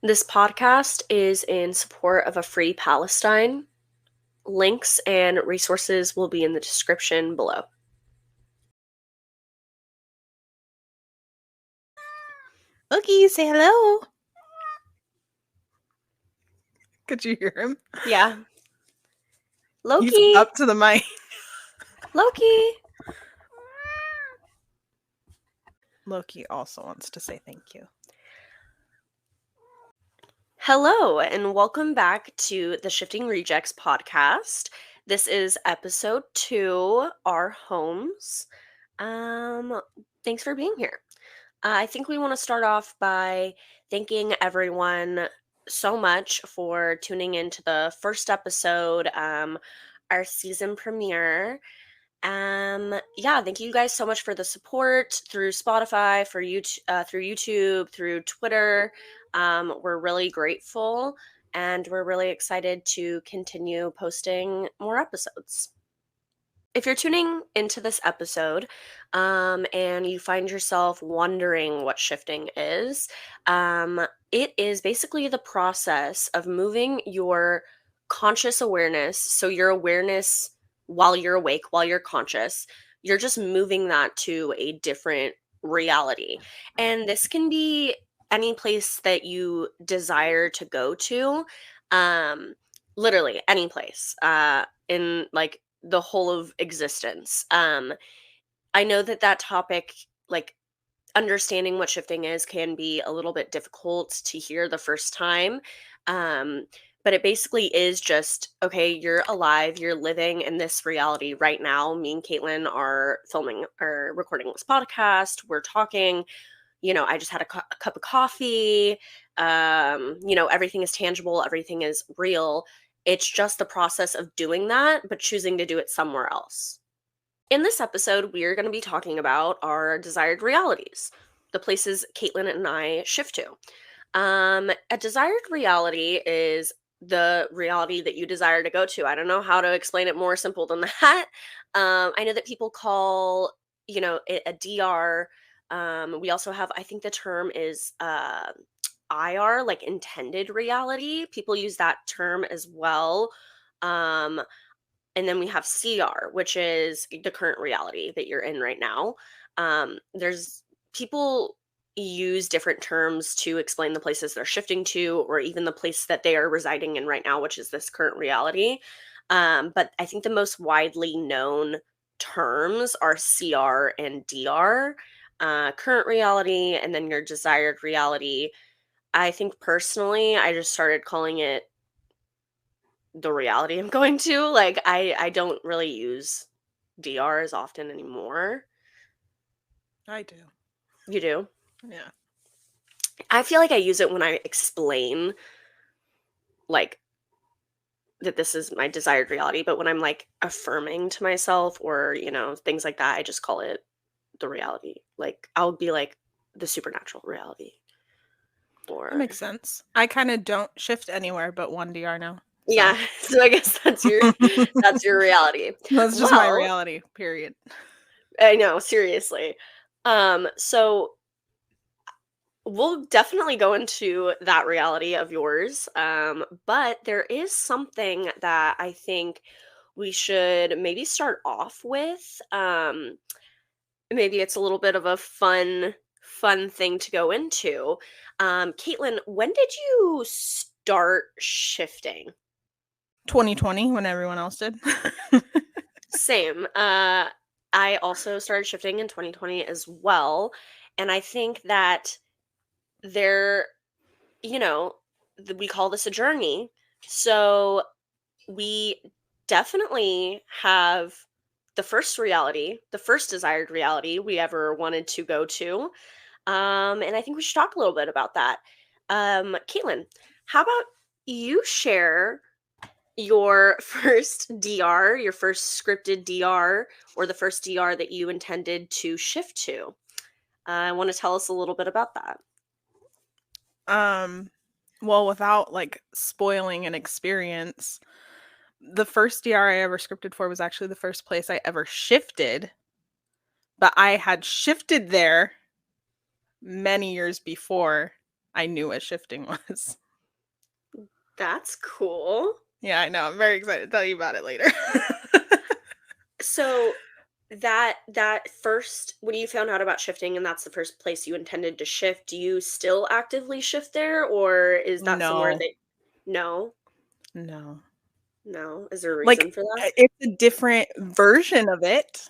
This podcast is in support of a free Palestine. Links and resources will be in the description below. Loki, say hello. Could you hear him? Yeah. He's Loki! up to the mic. Loki! Loki also wants to say thank you. Hello, and welcome back to the Shifting Rejects podcast. This is episode 2, Our Homes. Thanks for being here. I think we want to start off by thanking everyone so much for tuning into the first episode, our season premiere. Thank you guys so much for the support through Spotify, through YouTube, through Twitter. We're really grateful, and we're really excited to continue posting more episodes. If you're tuning into this episode and you find yourself wondering what shifting is, it is basically the process of moving your conscious awareness, so your awareness while you're awake, while you're conscious, you're just moving that to a different reality. And this can be any place that you desire to go to, literally any place in like the whole of existence. I know that topic, like understanding what shifting is, can be a little bit difficult to hear the first time. But it basically is just, okay, you're alive, you're living in this reality right now. Me and Caitlin are filming or recording this podcast. We're talking, I just had a cup of coffee. Everything is tangible, everything is real. It's just the process of doing that, but choosing to do it somewhere else. In this episode, we are going to be talking about our desired realities, the places Caitlin and I shift to. A desired reality is the reality that you desire to go to. I don't know how to explain it more simple than that. I know that people call, it a DR. We also have, I think the term is IR, like intended reality. People use that term as well. And then we have CR, which is the current reality that you're in right now. There's people use different terms to explain the places they're shifting to, or even the place that they are residing in right now, which is this current reality. But I think the most widely known terms are CR and DR, current reality, and then your desired reality. I think personally, I just started calling it the reality I'm going to. Like, I don't really use DR as often anymore. I do. You do? Yeah. I feel like I use it when I explain, like, that this is my desired reality, but when I'm, like, affirming to myself or, things like that, I just call it the reality. Like, I'll be like, the supernatural reality. That makes sense. I kind of don't shift anywhere but one DR now. So. Yeah, so I guess that's your reality. That's just my reality, period. I know, seriously. So we'll definitely go into that reality of yours. But there is something that I think we should maybe start off with. Maybe it's a little bit of a fun thing to go into. Caitlin, when did you start shifting? 2020, when everyone else did. Same. I also started shifting in 2020 as well. And I think that there, we call this a journey. So we definitely have the first reality, the first desired reality we ever wanted to go to. And I think we should talk a little bit about that. Caitlin, how about you share your first DR, your first scripted DR, or the first DR that you intended to shift to? I want to tell us a little bit about that. Well, without like spoiling an experience, the first DR I ever scripted for was actually the first place I ever shifted, but I had shifted there many years before I knew what shifting was. That's cool. Yeah, I know. I'm very excited to tell you about it later. So that first when you found out about shifting and that's the first place you intended to shift, do you still actively shift there, or is that somewhere No, that no? no. No? Is there a Like, reason for that? it's a different version of it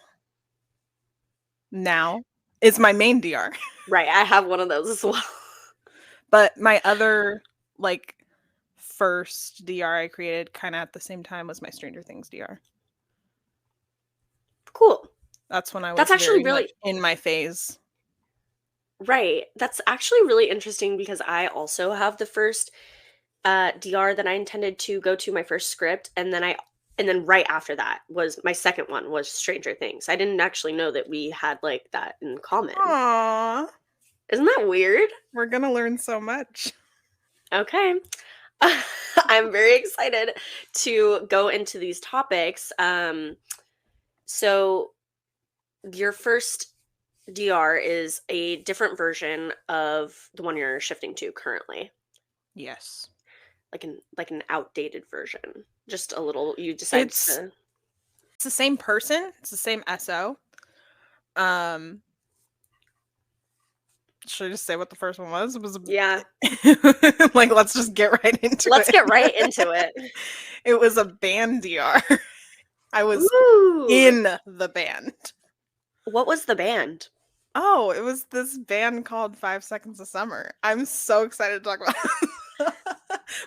now. It's my main DR. Right, I have one of those as well. But my other, like, first DR I created kinda at the same time was my Stranger Things DR. Cool. That's when I That's was actually very much really in my phase. right. That's actually really interesting because I also have the first DR that I intended to go to my first script, and then right after that was my second one was Stranger Things. I didn't actually know that we had like that in common. Aw, Isn't that weird? we're gonna learn so much. Okay. I'm very excited to go into these topics. So your first DR is a different version of the one you're shifting to currently, Yes. like an outdated version. Just a little. You decide It's to. it's the same person, it's the same SO. Um, should I just say what the first one was? It was Yeah. like, let's just get right into Let's it. get right into it. It was a band DR. I was Ooh. in the band. What was the band? Oh, it was this band called 5 Seconds of Summer. I'm so excited to talk about it.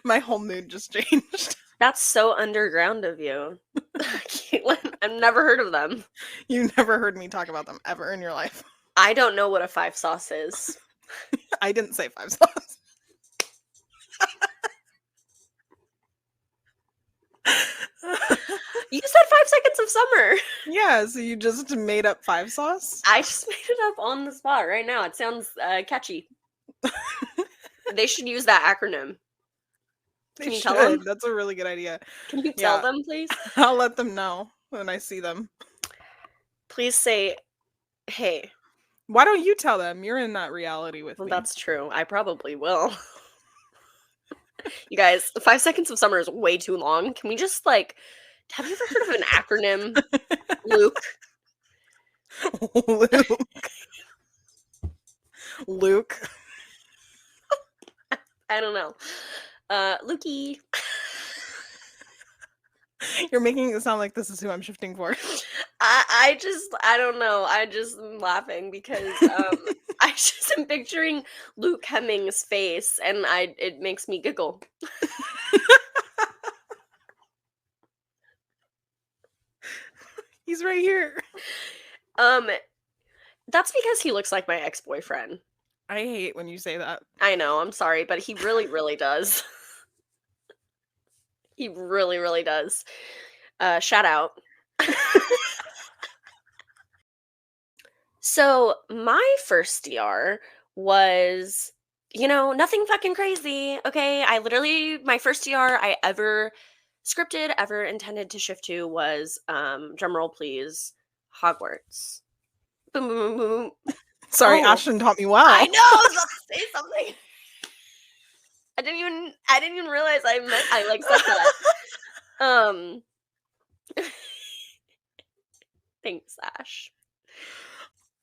My whole mood just changed. That's so underground of you. Caitlin, I've never heard of them. You never heard me talk about them ever in your life. I don't know what a five sauce is. I didn't say 5 songs. You said 5 seconds of summer. Yeah, so you just made up 5 sauce? I just made it up on the spot right now. It sounds catchy. They should use that acronym. They Can you tell them? should. That's a really good idea. Can you tell Yeah, them, please? I'll let them know when I see them. Please say, hey. Why don't you tell them? You're in that reality with Well, me. that's true. I probably will. You guys, 5 seconds of summer is way too long. Can we just like, have you ever heard of an acronym, Luke? Luke. Luke. I don't know. Lukey. You're making it sound like this is who I'm shifting for. I don't know. I just am laughing because I just am picturing Luke Hemming's face and it makes me giggle. He's right here. Um that's because he looks like my ex-boyfriend. I hate when you say that. I know, I'm sorry, but he really, really does. He really, really does. Shout out. So my first DR was, nothing fucking crazy. Okay. My first DR I ever scripted, ever intended to shift to was, drumroll please, Hogwarts. Boom, boom, boom, boom. Sorry, Oh, Ashton taught me well. I know. I was about to say something. I didn't even realize I like said that. Um, thanks, Ash.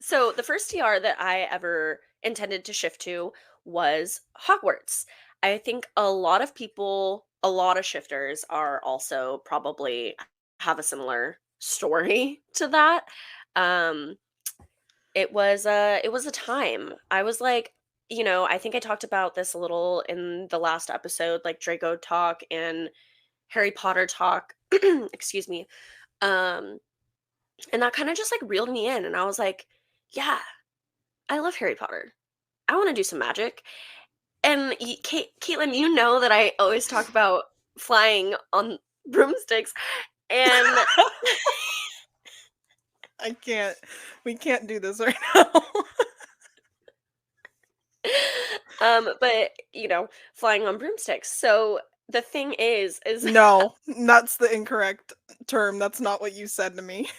So the first TR that I ever intended to shift to was Hogwarts. I think a lot of shifters are also probably have a similar story to that. Um, it was a time. I was like, I think I talked about this a little in the last episode, like Draco talk and Harry Potter talk. Excuse me. Um, and that kind of just like reeled me in, and I was like, yeah, I love Harry Potter. I want to do some magic. And Caitlin, you know that I always talk about flying on broomsticks, and I can't. We can't do this right now. but flying on broomsticks. So the thing is No, that's the incorrect term. That's not what you said to me.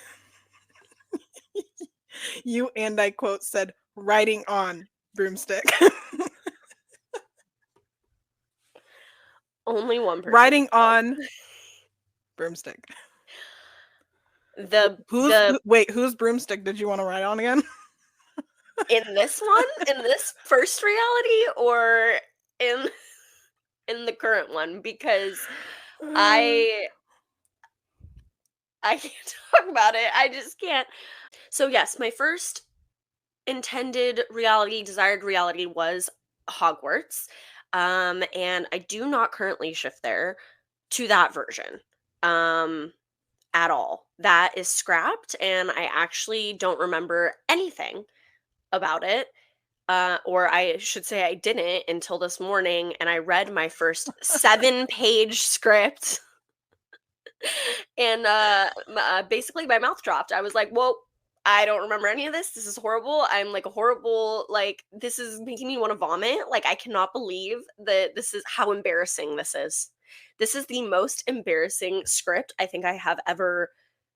You, and I quote, said riding on broomstick. Only one person. Riding So on broomstick. the Whose the wait, whose broomstick did you wanna ride on again? in this one, in this first reality, or in in the current one, because I I can't talk about it. I just can't. So yes, my first intended reality, desired reality was Hogwarts. And I do not currently shift there to that version. Um at all. That is scrapped and I actually don't remember anything about it. Or I should say I didn't until this morning and I read my first 7-page script and basically my mouth dropped. I was like, "Well, I don't remember any of this. This is horrible. I'm like a horrible like this is making me want to vomit. Like I cannot believe that this is how embarrassing this is. This is the most embarrassing script I think I have ever.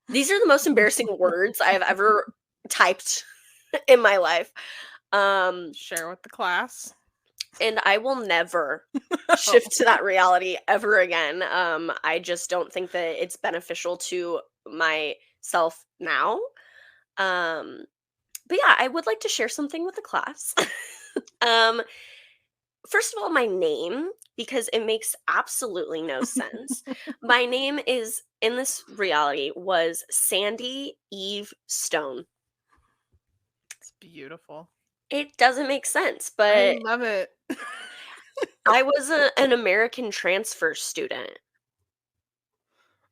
These are the most embarrassing words I have ever typed in my life. Um Share with the class. and I will never shift to that reality ever again. I just don't think that it's beneficial to myself now. Um, but yeah, I would like to share something with the class. um, First of all, my name, because it makes absolutely no sense. My name is in this reality was Sandy Eve Stone. It's beautiful. It doesn't make sense, I but love it. I was an American transfer student.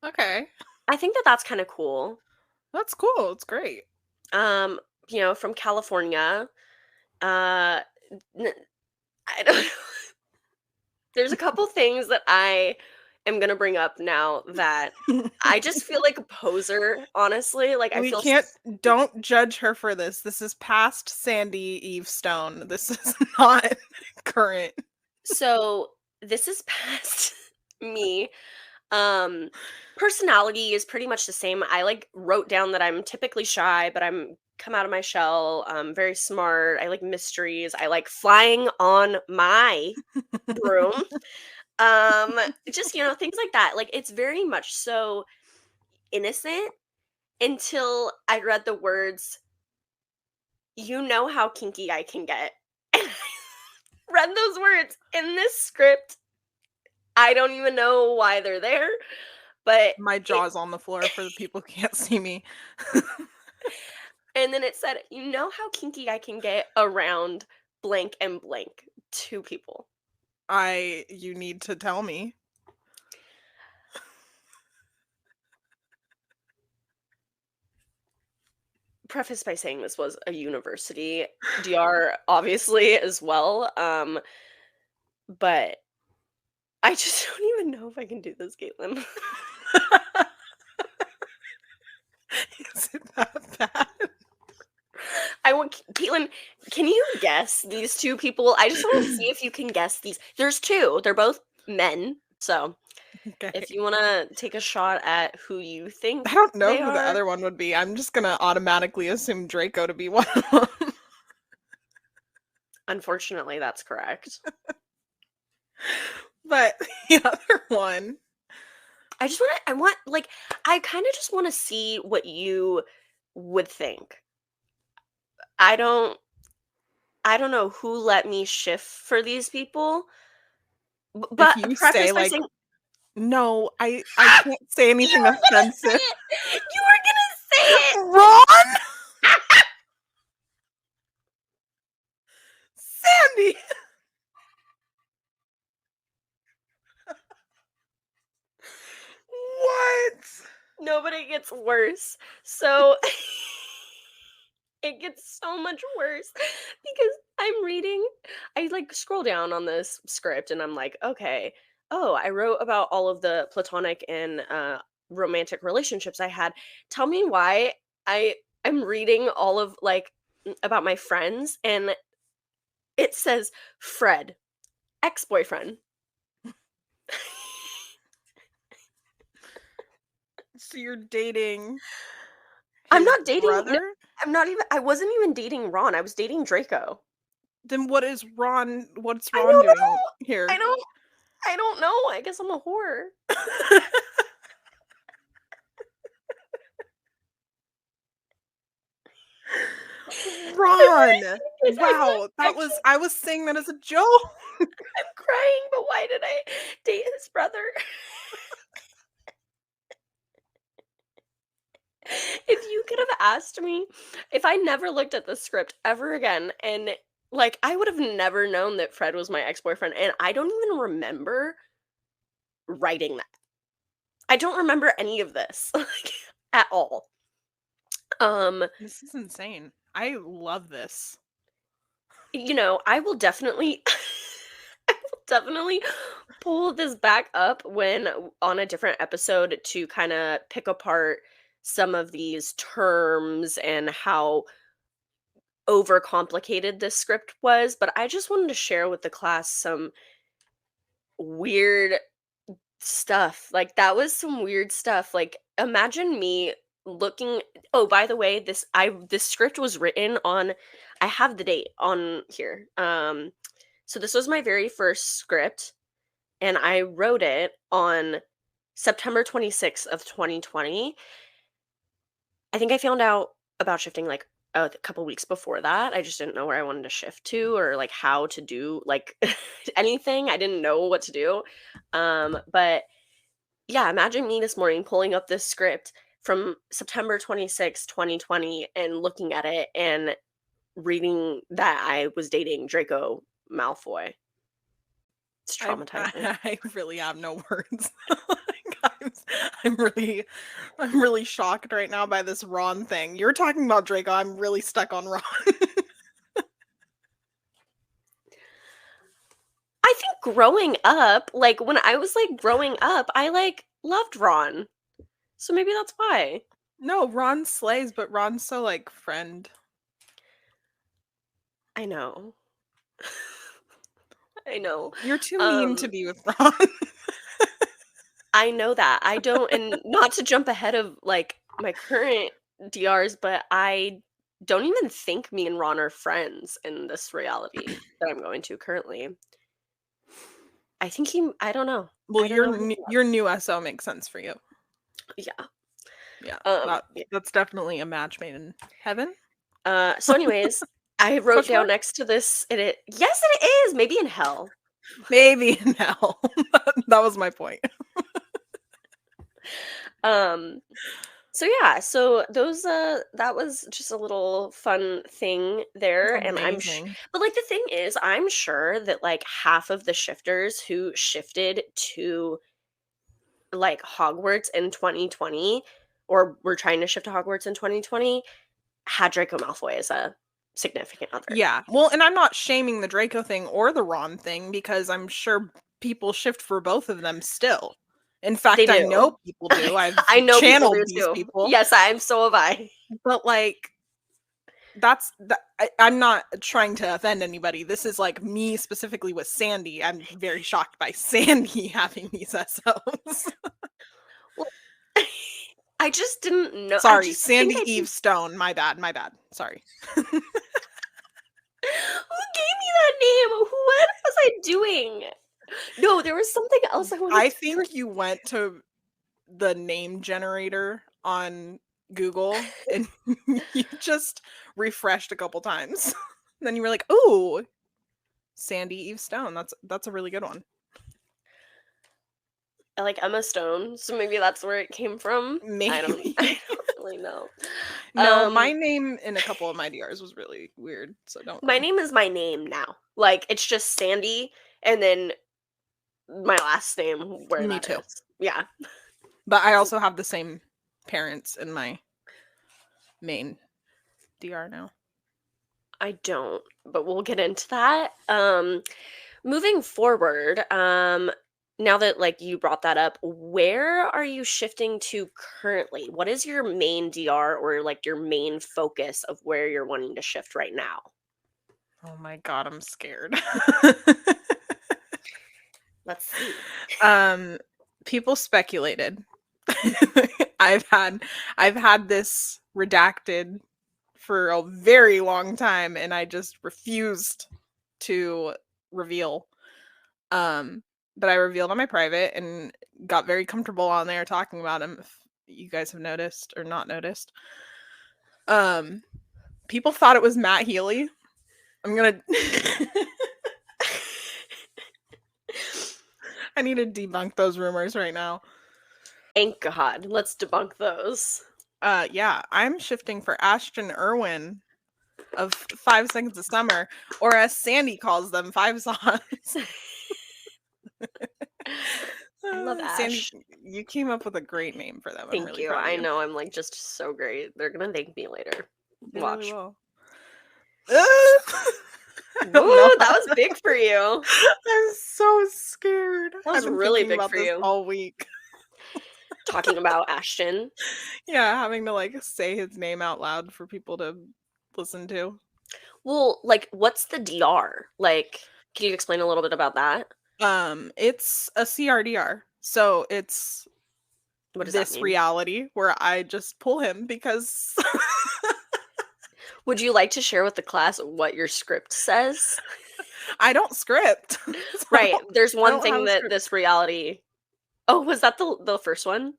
Okay. I think that that's kind of cool. That's cool, it's great. Um, from California. Uh, n- I don't know. There's a couple things that I am gonna bring up now that I just feel like a poser, honestly. Like I We feel can't don't judge her for this. This is past Sandy Eve Stone. This is not current. so this is past me. Um Personality is pretty much the same. I like wrote down that I'm typically shy, but I'm come out of my shell. Very smart. I like mysteries. I like flying on my broom. Just, things like that. Like it's very much so innocent until I read the words, "You know how kinky I can get." And I read those words in this script. I don't even know why they're there, but My it jaw's on the floor for the people who can't see me. and then it said, "You know how kinky I can get around blank and blank." Two people. You need to tell me. Preface by saying this was a university, DR obviously as well. But I just don't even know if I can do this, Caitlin. Is it that bad? I want Caitlin. Can you guess these two people? I just want to see if you can guess these. There's two. They're both men. So Okay. if you want to take a shot at who you think I don't know they who the are, other one would be. I'm just gonna automatically assume Draco to be one of them. unfortunately, that's correct. But the other one, I want, like, I kind of just want to see what you would think. I don't, I don't know who let me shift for these people, if but you say preface by like, saying, no, I can't say you anything were gonna offensive. say it. You were gonna say it. Ron, Sandy. What? No, but it gets worse. So it gets so much worse because I'm reading, I like scroll down on this script and I'm like, okay, oh, I wrote about all of the platonic and romantic relationships I had. Tell me why I I'm reading all of like about my friends and it says Fred, ex-boyfriend. So you're dating I'm his not dating no, brother? I'm not even I wasn't even dating Ron. I was dating Draco. Then what is Ron? What's I Ron don't doing know. I here? don't I don't know. I guess I'm a whore. Ron. Because I'm Wow, not that was actually. I was saying that as a joke. I'm crying, but why did I date his brother? If you could have asked me if I never looked at the script ever again, and like I would have never known that Fred was my ex-boyfriend, and I don't even remember writing that. I don't remember any of this like at all. Um, This is insane. I love this. I will definitely I will definitely pull this back up when on a different episode to kind of pick apart some of these terms and how overcomplicated this script was, but I just wanted to share with the class some weird stuff. Like that was some weird stuff. Like imagine me looking. Oh, by the way, this script was written on, I have the date on here. So this was my very first script and I wrote it on September 26th of 2020. I think I found out about shifting like a couple weeks before that. I just didn't know where I wanted to shift to or like how to do like anything. I didn't know what to do. But yeah, imagine me this morning pulling up this script from September 26th, 2020 and looking at it and reading that I was dating Draco Malfoy. It's I traumatizing. I, I really have no words. Like, I'm really I'm really shocked right now by this Ron thing. You're talking about Draco. I'm really stuck on Ron. I think growing up, like when I was like growing up, I like loved Ron. So maybe that's why. No, Ron slays, but Ron's so like friend. I know. I know. You're too mean to Um, be with Ron. I know that. I don't, and not to jump ahead of like my current DRs, but I don't even think me and Ron are friends in this reality that I'm going to currently. I think I don't know. Well, I don't know who he your was. new SO makes sense for you. Yeah. Yeah, Yeah. that's definitely a match made in heaven. So anyways, I wrote Question down mark? next to this, yes, it is. Maybe in hell. Maybe in hell. That was my point. Um, so yeah, so those that was just a little fun thing That's there and amazing. but like the thing is I'm sure that like half of the shifters who shifted to like Hogwarts in 2020 or were trying to shift to Hogwarts in 2020 had Draco Malfoy as a significant other. Yeah. Well, and I'm not shaming the Draco thing or the Ron thing because I'm sure people shift for both of them still. In They fact, I do. know people do. I've I know people do channeled these too. people. Yes, I'm so have I. But like I'm not trying to offend anybody. This is like me specifically with Sandy. I'm very shocked by Sandy having these SOs. Well, I just didn't know. I Sorry, just think Sandy I Eve Stone. My bad. My bad. Sorry. Who gave me that name? What was I doing? No, there was something else I wanted I to there think you went to the name generator on Google and you just refreshed a couple times. Then you were like, "Ooh, Sandy Eve Stone. That's a really good one." I like Emma Stone, so maybe that's where it came from. I don't Maybe. I don't really know. No, Um my name in a couple of my DRs was really weird, so don't my worry. name is my name now. Like it's just Sandy and then my last name where Me that too. is. Yeah. But I also have the same parents in my main DR now. I don't, but we'll get into that. Moving forward, now that like you brought that up, where are you shifting to currently? What is your main DR or like your main focus of where you're wanting to shift right now? Oh my god, I'm scared. Let's see. um People speculated. I've had I've had this redacted for a very long time and I just refused to reveal. Um that I revealed on my private and got very comfortable on there talking about him. If you guys have noticed or not noticed, people thought it was Matt Healy. I'm gonna. I need to debunk those rumors right now. Thank God. Let's debunk those. Yeah, I'm shifting for Ashton Irwin of 5 Seconds of Summer, or as Sandy calls them, 5 Sauce. I love Sandy, Ash. you came up with a great name for them. I'm Thank really you. proud of I you. know I'm like just so great. They're gonna thank me later. They really Watch. will. I don't know. Woo, that was big for you. I'm so scared. That was I've been really thinking big about for this you. all week. Talking about Ashton. Yeah, having to like say his name out loud for people to listen to. Well, like, what's the DR? Like, can you explain a little bit about that? It's a CRDR. So it's What does that this mean? reality where I just pull him because Would you like to share with the class what your script says? I don't script. So Right. There's I one don't have thing a that script. this reality. Oh, was that the first one?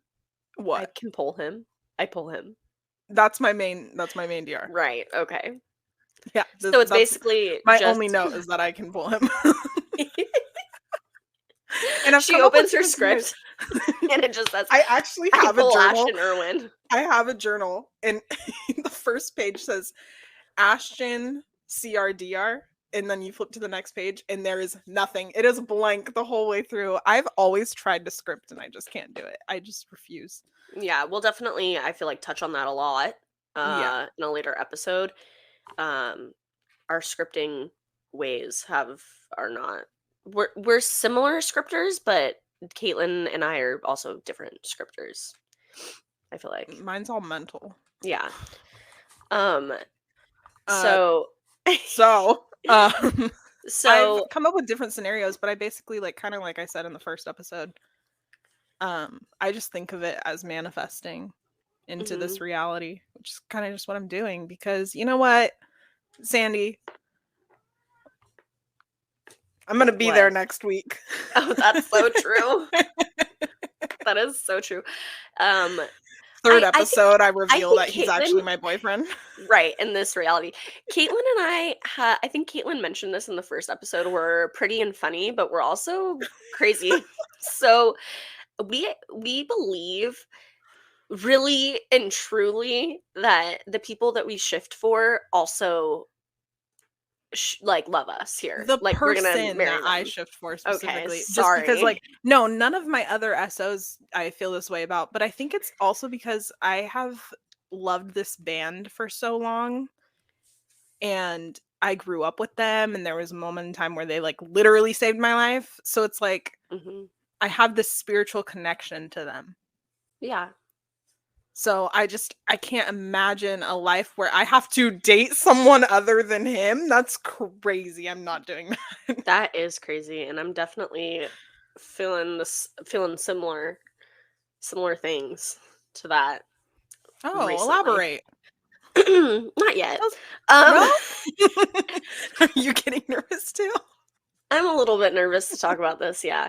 I What? can pull him. I pull him. That's my main DR. Right. Okay. Yeah, So it's that's basically my just only note is that I can pull him. And I've she come up with opens her different scenarios. script and it just says, I actually "I have a pull journal. Ashton Irwin." I have a journal, and the first page says Ashton CRDR, and then you flip to the next page, and there is nothing. It is blank the whole way through. I've always tried to script, and I just can't do it. I just refuse. Yeah, we'll definitely, I feel like, touch on that a lot Yeah. in a later episode. Um, our scripting ways are not we're similar scripters, but Caitlin and I are also different scripters. I feel like. Mine's all mental. Yeah. Um Uh, so so I've so come up with different scenarios, but I basically like kind of like I said in the first episode. I just think of it as manifesting into this mhm. reality, which is kind of just what I'm doing because you know what, Sandy, I'm gonna be there What? next week. Oh, that's so true. That is so true. Um Third I think episode, I I reveal think that he's actually Caitlin my boyfriend. right, in this reality. Caitlin and I think Caitlin mentioned this in the first episode, we're pretty and funny, but we're also crazy. So we believe really and truly that the people that we shift for also like love us here. The Like we're gonna person marry that I them. shift for Okay, specifically, just because, sorry. like, no, none of my other SOs I feel this way about, but I think it's also because I have loved this band for so long and I grew up with them, and there was a moment in time where they like literally saved my life. So it's like Hmm. I have this spiritual connection to them. Yeah, So I can't imagine a life where I have to date someone other than him. That's crazy. I'm not doing that. that is crazy, and I'm definitely feeling similar things to that Oh, recently. elaborate. Not yet. That's- Um, No? Are you getting nervous too? I'm a little bit nervous to talk about this. Yeah.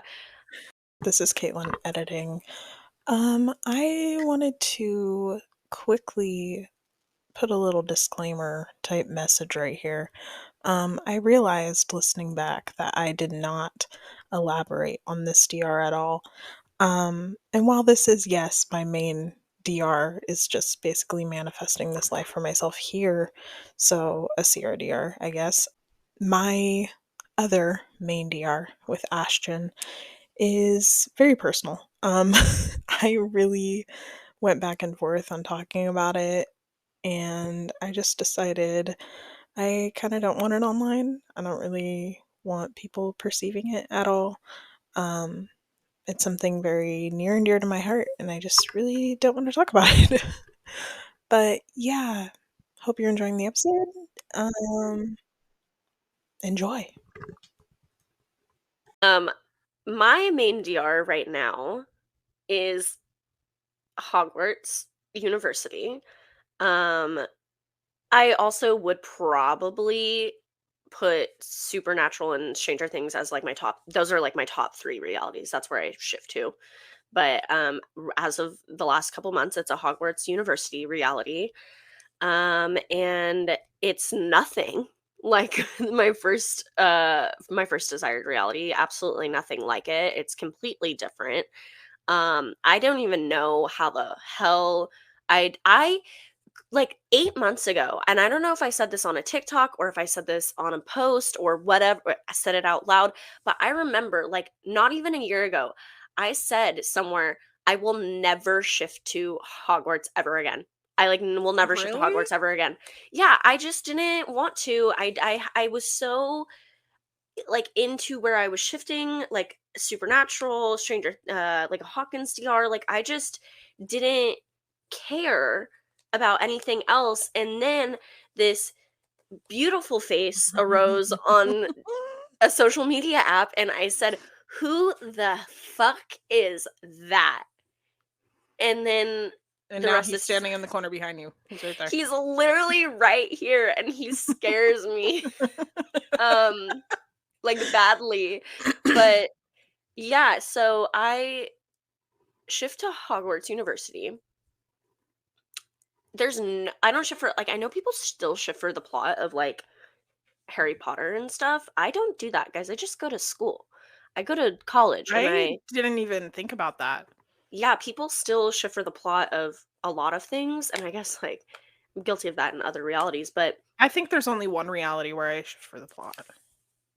This is Caitlin editing. I wanted to quickly put a little disclaimer type message right here. I realized listening back that I did not elaborate on this DR at all. And while this is, yes, my main DR is just basically manifesting this life for myself here, so a CRDR, I guess. My other main DR with Ashton is very personal. I really went back and forth on talking about it, and I just decided I kind of don't want it online. I don't really want people perceiving it at all. Um, it's something very near and dear to my heart, and I just really don't want to talk about it. But yeah, hope you're enjoying the episode. Um, enjoy. Um, my main DR right now is Hogwarts University. Um, I also would probably put Supernatural and Stranger Things as like my top. Those are like my top 3 realities. That's where I shift to. But as of the last couple months, it's a Hogwarts University reality, and it's nothing like my first desired reality. Absolutely nothing like it. It's completely different. I don't even know how the hell I like 8 months ago, and I don't know if I said this on a TikTok or if I said this on a post or whatever, I said it out loud, but I remember like not even a year ago, I said somewhere, I will never shift to Hogwarts ever again. I like will never shift to Really? Hogwarts ever again. Yeah, I just didn't want to. I was so like into where I was shifting, like Supernatural, Stranger, like a Hawkins DR. Like I just didn't care about anything else. And then this beautiful face arose on a social media app, and I said, "Who the fuck is that?" And then And the now rest he's is standing in the corner behind you. He's right there. he's literally right here, and he scares me. Um, like badly. But yeah, so I shift to Hogwarts University. I don't shift for like I know people still shift for the plot of like Harry Potter and stuff. I don't do that, guys. I just go to school. I go to college and I didn't even think about that. yeah, people still shift for the plot of a lot of things, and I guess like I'm guilty of that in other realities, but I think there's only one reality where I shift for the plot.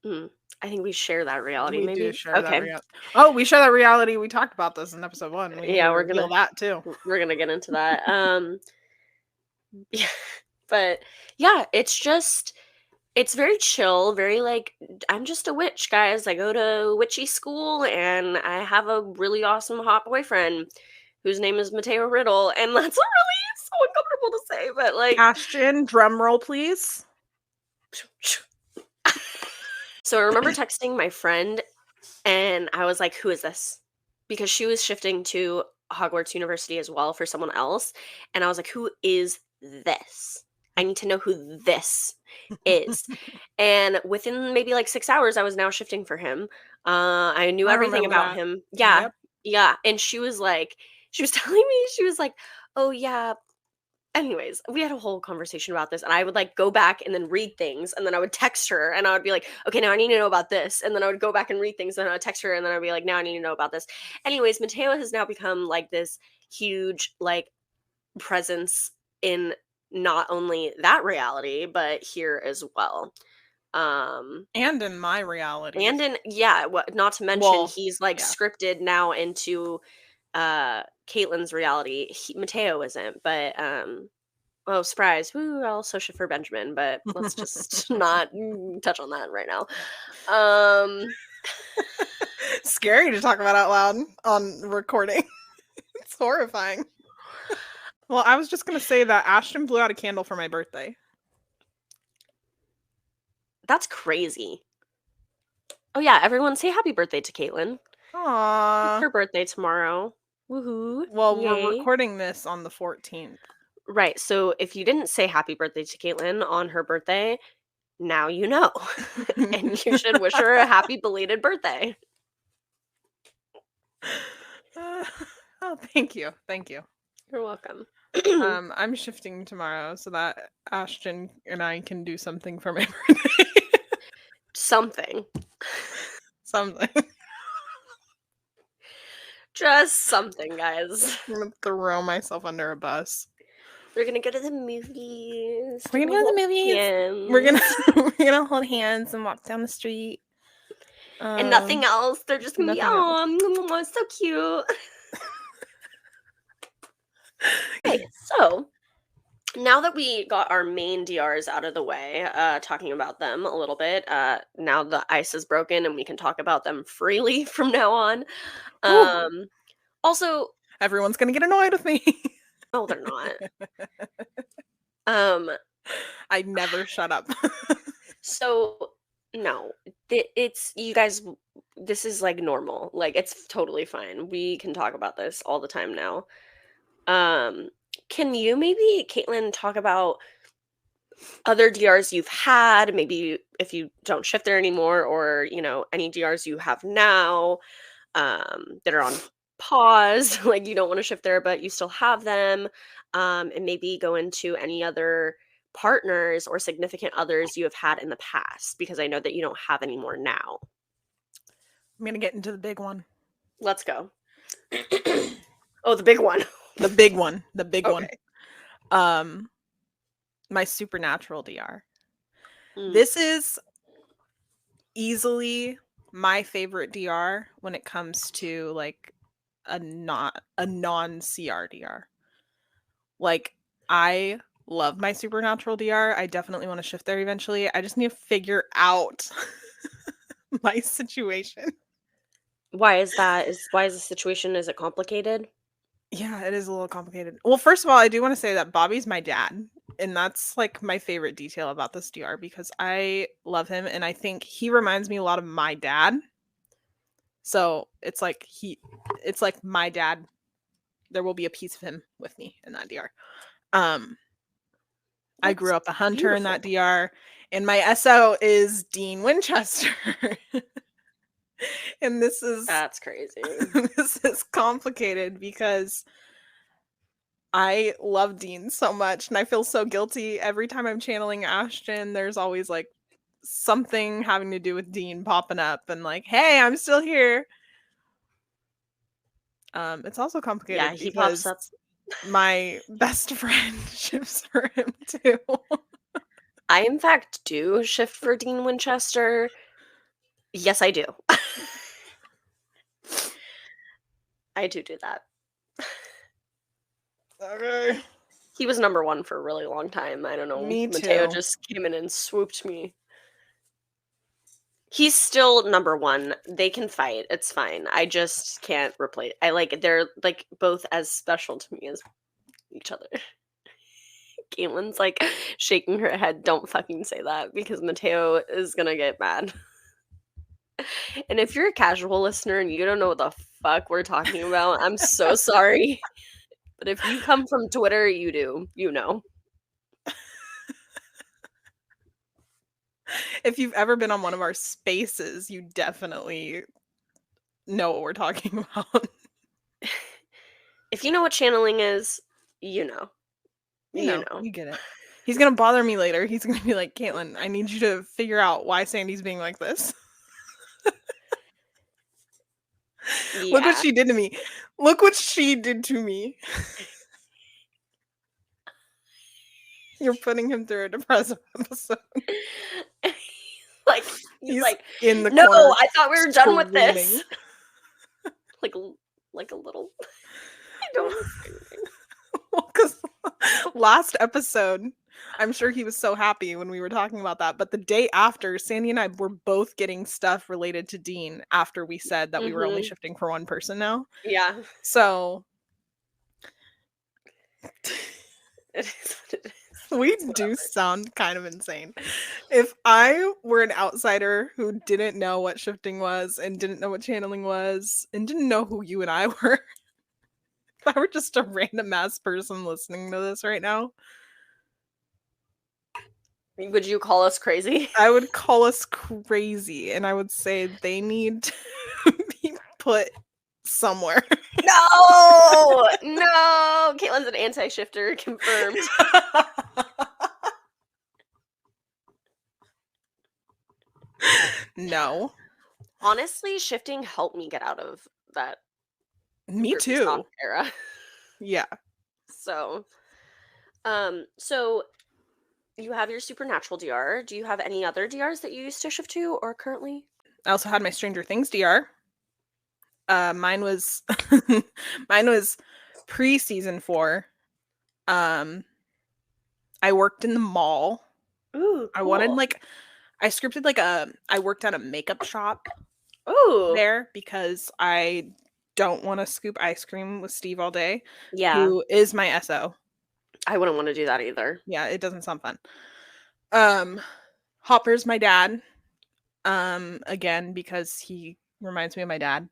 mm, I think we share that reality We do maybe. share that Okay. reality. Oh, we share that reality. We talked about this in episode 1. We need to Yeah, reveal that too. we're gonna get into that. Yeah, but yeah, it's very chill, very like I'm just a witch, guys. I go to witchy school and I have a really awesome hot boyfriend whose name is Mateo Riddle, and that's really so uncomfortable to say, but like Ashton, drum roll, please. so I remember texting my friend and I was like, "Who is this?" Because she was shifting to Hogwarts University as well for someone else, and I was like, "Who is this? I need to know who this is." And within maybe like 6 hours, I was now shifting for him. I knew I everything remember about that. him. Yeah, Yep. yeah. And she was telling me, she was like, "Oh yeah." Anyways, we had a whole conversation about this, and I would like go back and then read things, and then I would text her, and I would be like, "Okay, now I need to know about this," and then I would go back and read things, and I would text her, and then I'd be like, "Now I need to know about this." Anyways, Mateo has now become like this huge like presence in not only that reality but here as well. And in my reality. And in yeah, what not to mention Well, he's like yeah. scripted now into Caitlin's reality. Mateo isn't, but oh surprise, woo, I'll social for Benjamin, but let's just not touch on that right now. Um Scary to talk about out loud on recording. It's horrifying. Well, I was just going to say that Ashton blew out a candle for my birthday. that's crazy. Oh yeah, everyone say happy birthday to Caitlin. It's Aww. her birthday tomorrow. Woohoo. Well, we're Yay. recording this on the 14th. Right. So if you didn't say happy birthday to Caitlin on her birthday, now you know. And you should wish her a happy belated birthday. Oh, thank you. Thank you. You're welcome. I'm shifting tomorrow so that Ashton and I can do something for my birthday. Something. Something. Just something, guys. I'm gonna throw myself under a bus. We're gonna go to the movies. We're gonna go to the movies. We're gonna hold hands and walk down the street. And nothing else. They're just gonna be, nothing else. oh, so cute. Okay, so now that we got our main DRs out of the way, talking about them a little bit, now the ice is broken and we can talk about them freely from now on. Also, everyone's gonna get annoyed with me. oh, they're not. I never shut up. So no, it's you guys. This is like normal. Like it's totally fine. We can talk about this all the time now. Can you maybe, Caitlin, talk about other DRs you've had? Maybe if you don't shift there anymore, or any DRs you have now that are on pause, like you don't want to shift there, but you still have them, and maybe go into any other partners or significant others you have had in the past, because I know that you don't have any more now. I'm gonna get into the big one. Let's go. Oh, the big one. The big one. The big one. Okay. My supernatural DR. Mm. This is easily my favorite DR when it comes to like a non-CR DR. Like, I love my supernatural DR. I definitely want to shift there eventually. I just need to figure out my situation. Why is that? Why is the situation? Is it complicated? Yeah, it is a little complicated. Well, first of all, I do want to say that Bobby's my dad, and that's like my favorite detail about this DR because I love him and I think he reminds me a lot of my dad. So it's like my dad. There will be a piece of him with me in that DR. I grew up a hunter in that DR, and my SO is Dean Winchester. And That's crazy. This is complicated because I love Dean so much and I feel so guilty every time I'm channeling Ashton. There's always like something having to do with Dean popping up and like, hey, I'm still here. It's also complicated Yeah, he pops because up. my best friend shifts for him too. I, in fact, do shift for Dean Winchester. Yes, I do. I do that. Okay. He was number one for a really long time. I don't know. Me Mateo too. just came in and swooped me. He's still number one. They can fight. It's fine. I just can't replace. They're like both as special to me as each other. Caitlin's like shaking her head. Don't fucking say that, because Mateo is gonna get mad. And if you're a casual listener and you don't know what the fuck we're talking about, I'm so sorry. But if you come from Twitter, you do. You know. If you've ever been on one of our spaces, you definitely know what we're talking about. If you know what channeling is, you know. You know. You get it. He's gonna bother me later. He's gonna be like, Caitlin, I need you to figure out why Sandy's being like this. Yeah. Look what she did to me. Look what she did to me. You're putting him through a depressive episode. He's like in the no, corner. I thought we were done with this. like a little. I don't want to say anything. Well, because last episode, I'm sure he was so happy when we were talking about that. But the day after, Sandy and I were both getting stuff related to Dean after we said that we were only shifting for one person now. Yeah. So it is what it is. We do sound kind of insane. If I were an outsider who didn't know what shifting was and didn't know what channeling was and didn't know who you and I were, if I were just a random ass person listening to this right now, would you call us crazy? I would call us crazy, and I would say they need to be put somewhere. No, Caitlin's an anti-shifter, confirmed. No. Honestly, shifting helped me get out of that. Me too. Era. Yeah. So you have your supernatural DR. Do you have any other DRs that you used to shift to or currently? I also had my Stranger Things DR. Mine was pre-season 4. I worked in the mall. Ooh, cool. I wanted I scripted I worked at a makeup shop. Ooh. There because I don't want to scoop ice cream with Steve all day. Yeah. Who is my SO. I wouldn't want to do that either. Yeah, it doesn't sound fun. Hopper's my dad. Again, because he reminds me of my dad.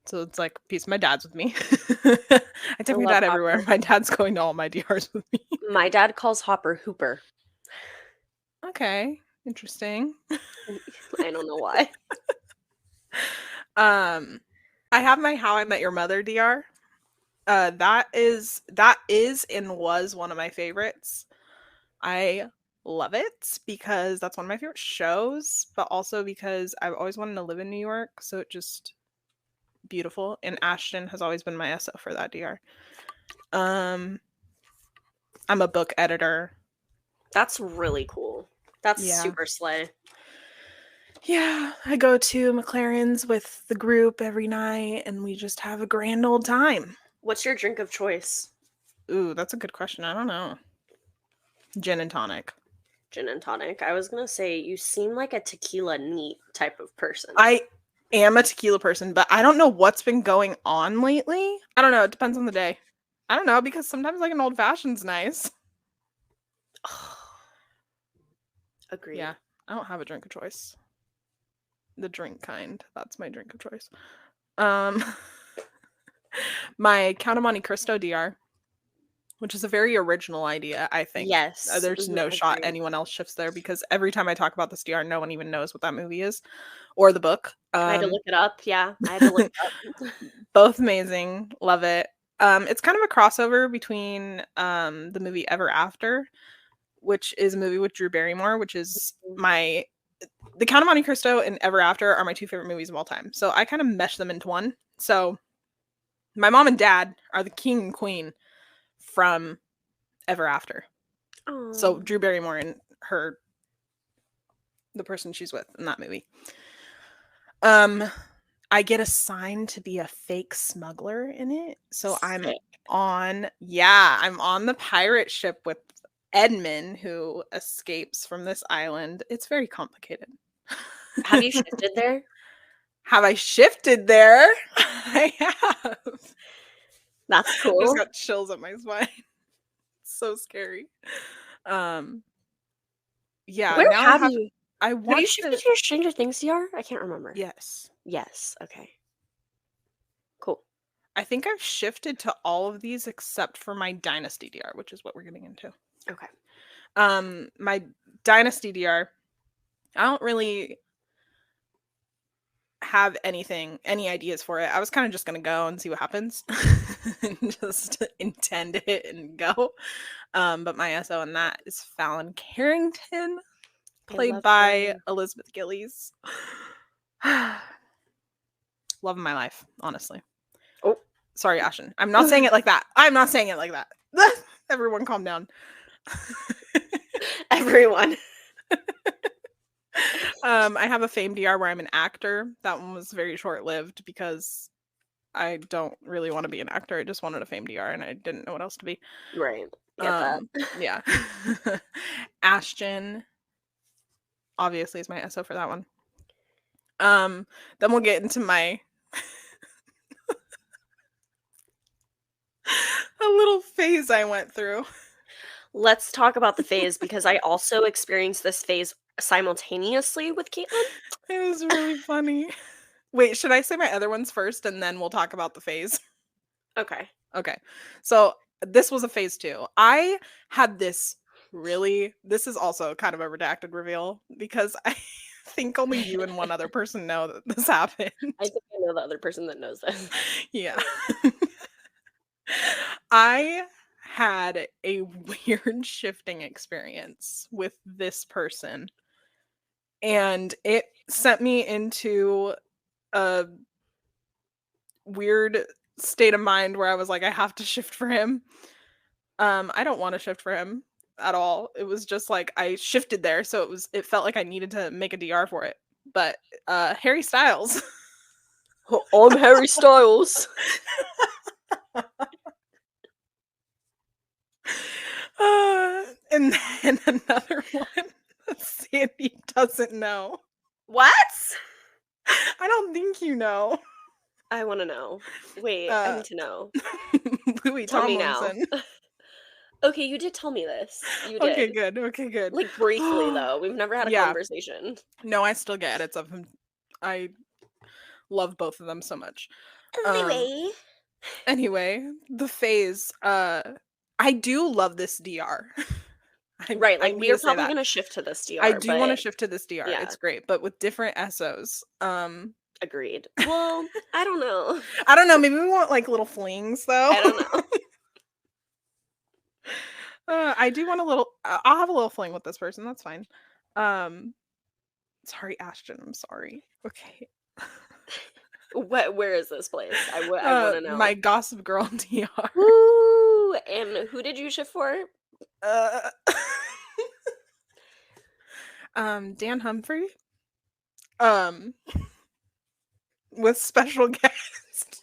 So it's like a piece of my dad's with me. I take my dad everywhere. My dad's going to all my DRs with me. My dad calls Hopper Hooper. Okay. Interesting. I don't know why. I have my How I Met Your Mother DR. That is and was one of my favorites. I love it because that's one of my favorite shows, but also because I've always wanted to live in New York, so it just beautiful. And Ashton has always been my SO for that DR. I'm a book editor. That's really cool. That's Yeah. super slay. Yeah, I go to McLaren's with the group every night and we just have a grand old time. What's your drink of choice? Ooh, that's a good question. I don't know. Gin and tonic. Gin and tonic. I was gonna say you seem like a tequila neat type of person. I am a tequila person, but I don't know what's been going on lately. I don't know. It depends on the day. I don't know because sometimes like an old fashioned's nice. Agreed. Yeah, I don't have a drink of choice. The drink kind. That's my drink of choice. My Count of Monte Cristo DR, which is a very original idea, I think. Yes. There's no shot Agreed. anyone else shifts there because every time I talk about this DR, no one even knows what that movie is or the book. I had to look it up. Yeah, I had to look it up. Both amazing. Love it. It's kind of a crossover between the movie Ever After, which is a movie with Drew Barrymore, which is The Count of Monte Cristo and Ever After are my two favorite movies of all time. So I kind of mesh them into one. So my mom and dad are the king and queen from Ever After. Aww. So Drew Barrymore and the person she's with in that movie. I get assigned to be a fake smuggler in it. So I'm on the pirate ship with Edmund, who escapes from this island. It's very complicated. Have you shifted there? Have I shifted there? I have. That's I cool. just got chills up my spine. It's so scary. Yeah. Where now have you? I Have want you to. shifted to your Stranger Things DR? I can't remember. Yes. Yes. Okay. Cool. I think I've shifted to all of these except for my Dynasty DR, which is what we're getting into. Okay. My Dynasty DR, I don't really have any ideas for it. I was kind of just gonna go and see what happens, and just intend it and go. But my SO in that is Fallon Carrington, played by Elizabeth Gillies. Love of my life, honestly. Oh, sorry, Ashton. I'm not saying it like that. Everyone, calm down. Everyone. I have a Fame DR where I'm an actor. That one was very short-lived because I don't really want to be an actor. I just wanted a Fame DR and I didn't know what else to be. Right. Get that. Yeah. Ashton obviously is my SO for that one. Then we'll get into my a little phase I went through. Let's talk about the phase because I also experienced this phase simultaneously with Caitlin. It was really funny. Wait, should I say my other ones first and then we'll talk about the phase? Okay. So this was a phase 2. I had this is also kind of a redacted reveal because I think only you and one other person know that this happened. I think I know the other person that knows this. Yeah. I had a weird shifting experience with this person. And it sent me into a weird state of mind where I was like, I have to shift for him. I don't want to shift for him at all. It was just like I shifted there, so it felt like I needed to make a DR for it. But Harry Styles. I'm Harry Styles. And then another one that Sandy doesn't know. What? I don't think you know. I want to know. Wait, I need to know. Louis Tell me Tomlinson. now. Okay, you did tell me this. You did. Okay, good. Like briefly though. We've never had a conversation. No, I still get edits of him. I love both of them so much. Anyway, the phase. I do love this DR. Right, I like, need we are to say probably that. gonna shift to this I DR, do want to but shift to this DR. yeah, It's great, but with different SOs. agreed. Well, I don't know. I don't know. Maybe we want like little flings though. I don't know. I do want a little. I'll have a little fling with this person. That's fine. Um, sorry, Ashton. I'm sorry. Okay. Where is this place? I wanna My know. Gossip Girl DR. Woo! And who did you shift for? Uh, Dan Humphrey. Um, with special guest.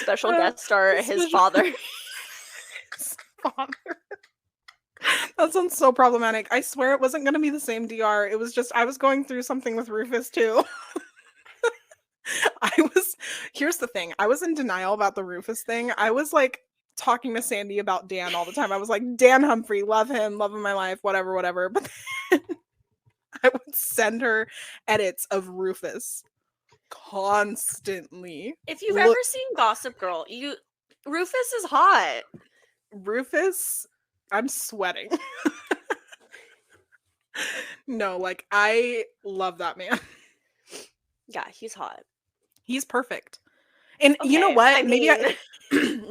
Special guest star, his Special father. father. That sounds so problematic. I swear it wasn't gonna be the same DR. It was just I was going through something with Rufus too. Here's the thing. I was in denial about the Rufus thing. I was like talking to Sandy about Dan all the time. I was like, Dan Humphrey, love him, love of my life, whatever, whatever. But then I would send her edits of Rufus constantly. If you've ever Look, seen Gossip Girl, Rufus is hot. Rufus, I'm sweating. No, like I love that man. Yeah, he's hot. He's perfect. And you know Okay, I what? Maybe mean,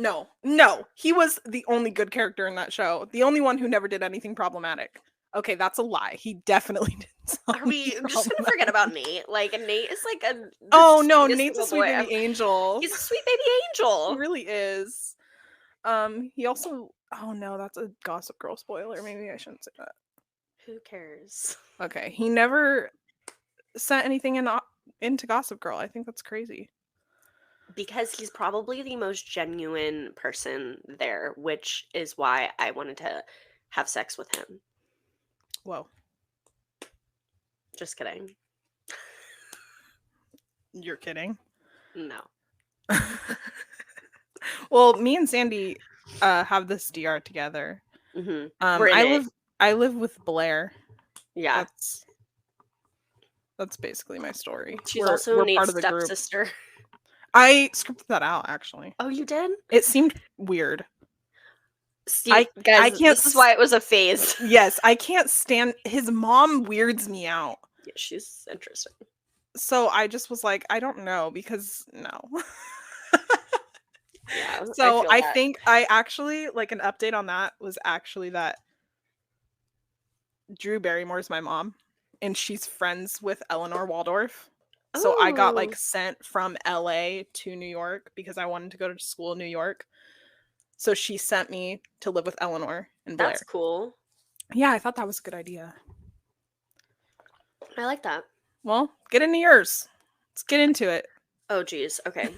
no. He was the only good character in that show. The only one who never did anything problematic. Okay, that's a lie. He definitely did are something we just gonna problematic. forget about Nate? Like, Nate is like the Oh no, sweetest Nate's a little sweet boy baby angel. He's a sweet baby He angel. really is. He also oh no, that's a Gossip Girl spoiler. Maybe I shouldn't say that. Who cares? Okay, he never sent anything into Gossip Girl. I think that's crazy. Because he's probably the most genuine person there, which is why I wanted to have sex with him. Whoa. Just kidding. You're kidding. No. Well, me and Sandy have this DR together. Mm-hmm. I live with Blair. Yeah. That's basically my story. She's also we're Nate's part of the group. stepsister. I scripted that out actually. Oh, you did? It seemed weird. See, I guys, can't this is why it was a phase. Yes, I can't stand his mom weirds me out. Yeah, she's interesting. So I just was like, I don't know because no. Yeah. So I think I actually like an update on that was actually that Drew Barrymore's my mom and she's friends with Eleanor Waldorf. So I got like sent from LA to New York because I wanted to go to school in New York. So she sent me to live with Eleanor and Blair. That's cool. Yeah, I thought that was a good idea. I like that. Well, get into yours. Let's get into it. Oh, geez. Okay.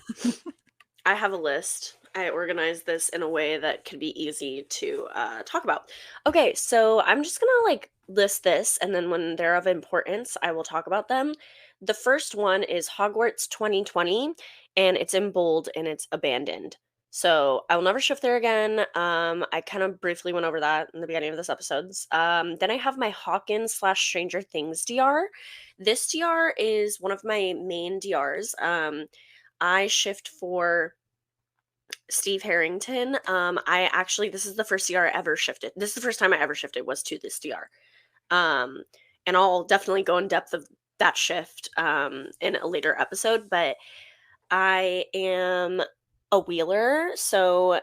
I have a list. I organized this in a way that could be easy to talk about. Okay, so I'm just gonna like list this, and then when they're of importance, I will talk about them. The first one is Hogwarts 2020, and it's in bold and it's abandoned. So I will never shift there again. I kind of briefly went over that in the beginning of this episodes. Then I have my Hawkins / Stranger Things DR. This DR is one of my main DRs. I shift for Steve Harrington. This is the first DR I ever shifted. This is the first time I ever shifted was to this DR. And I'll definitely go in depth of that shift in a later episode, but I am a wheeler, so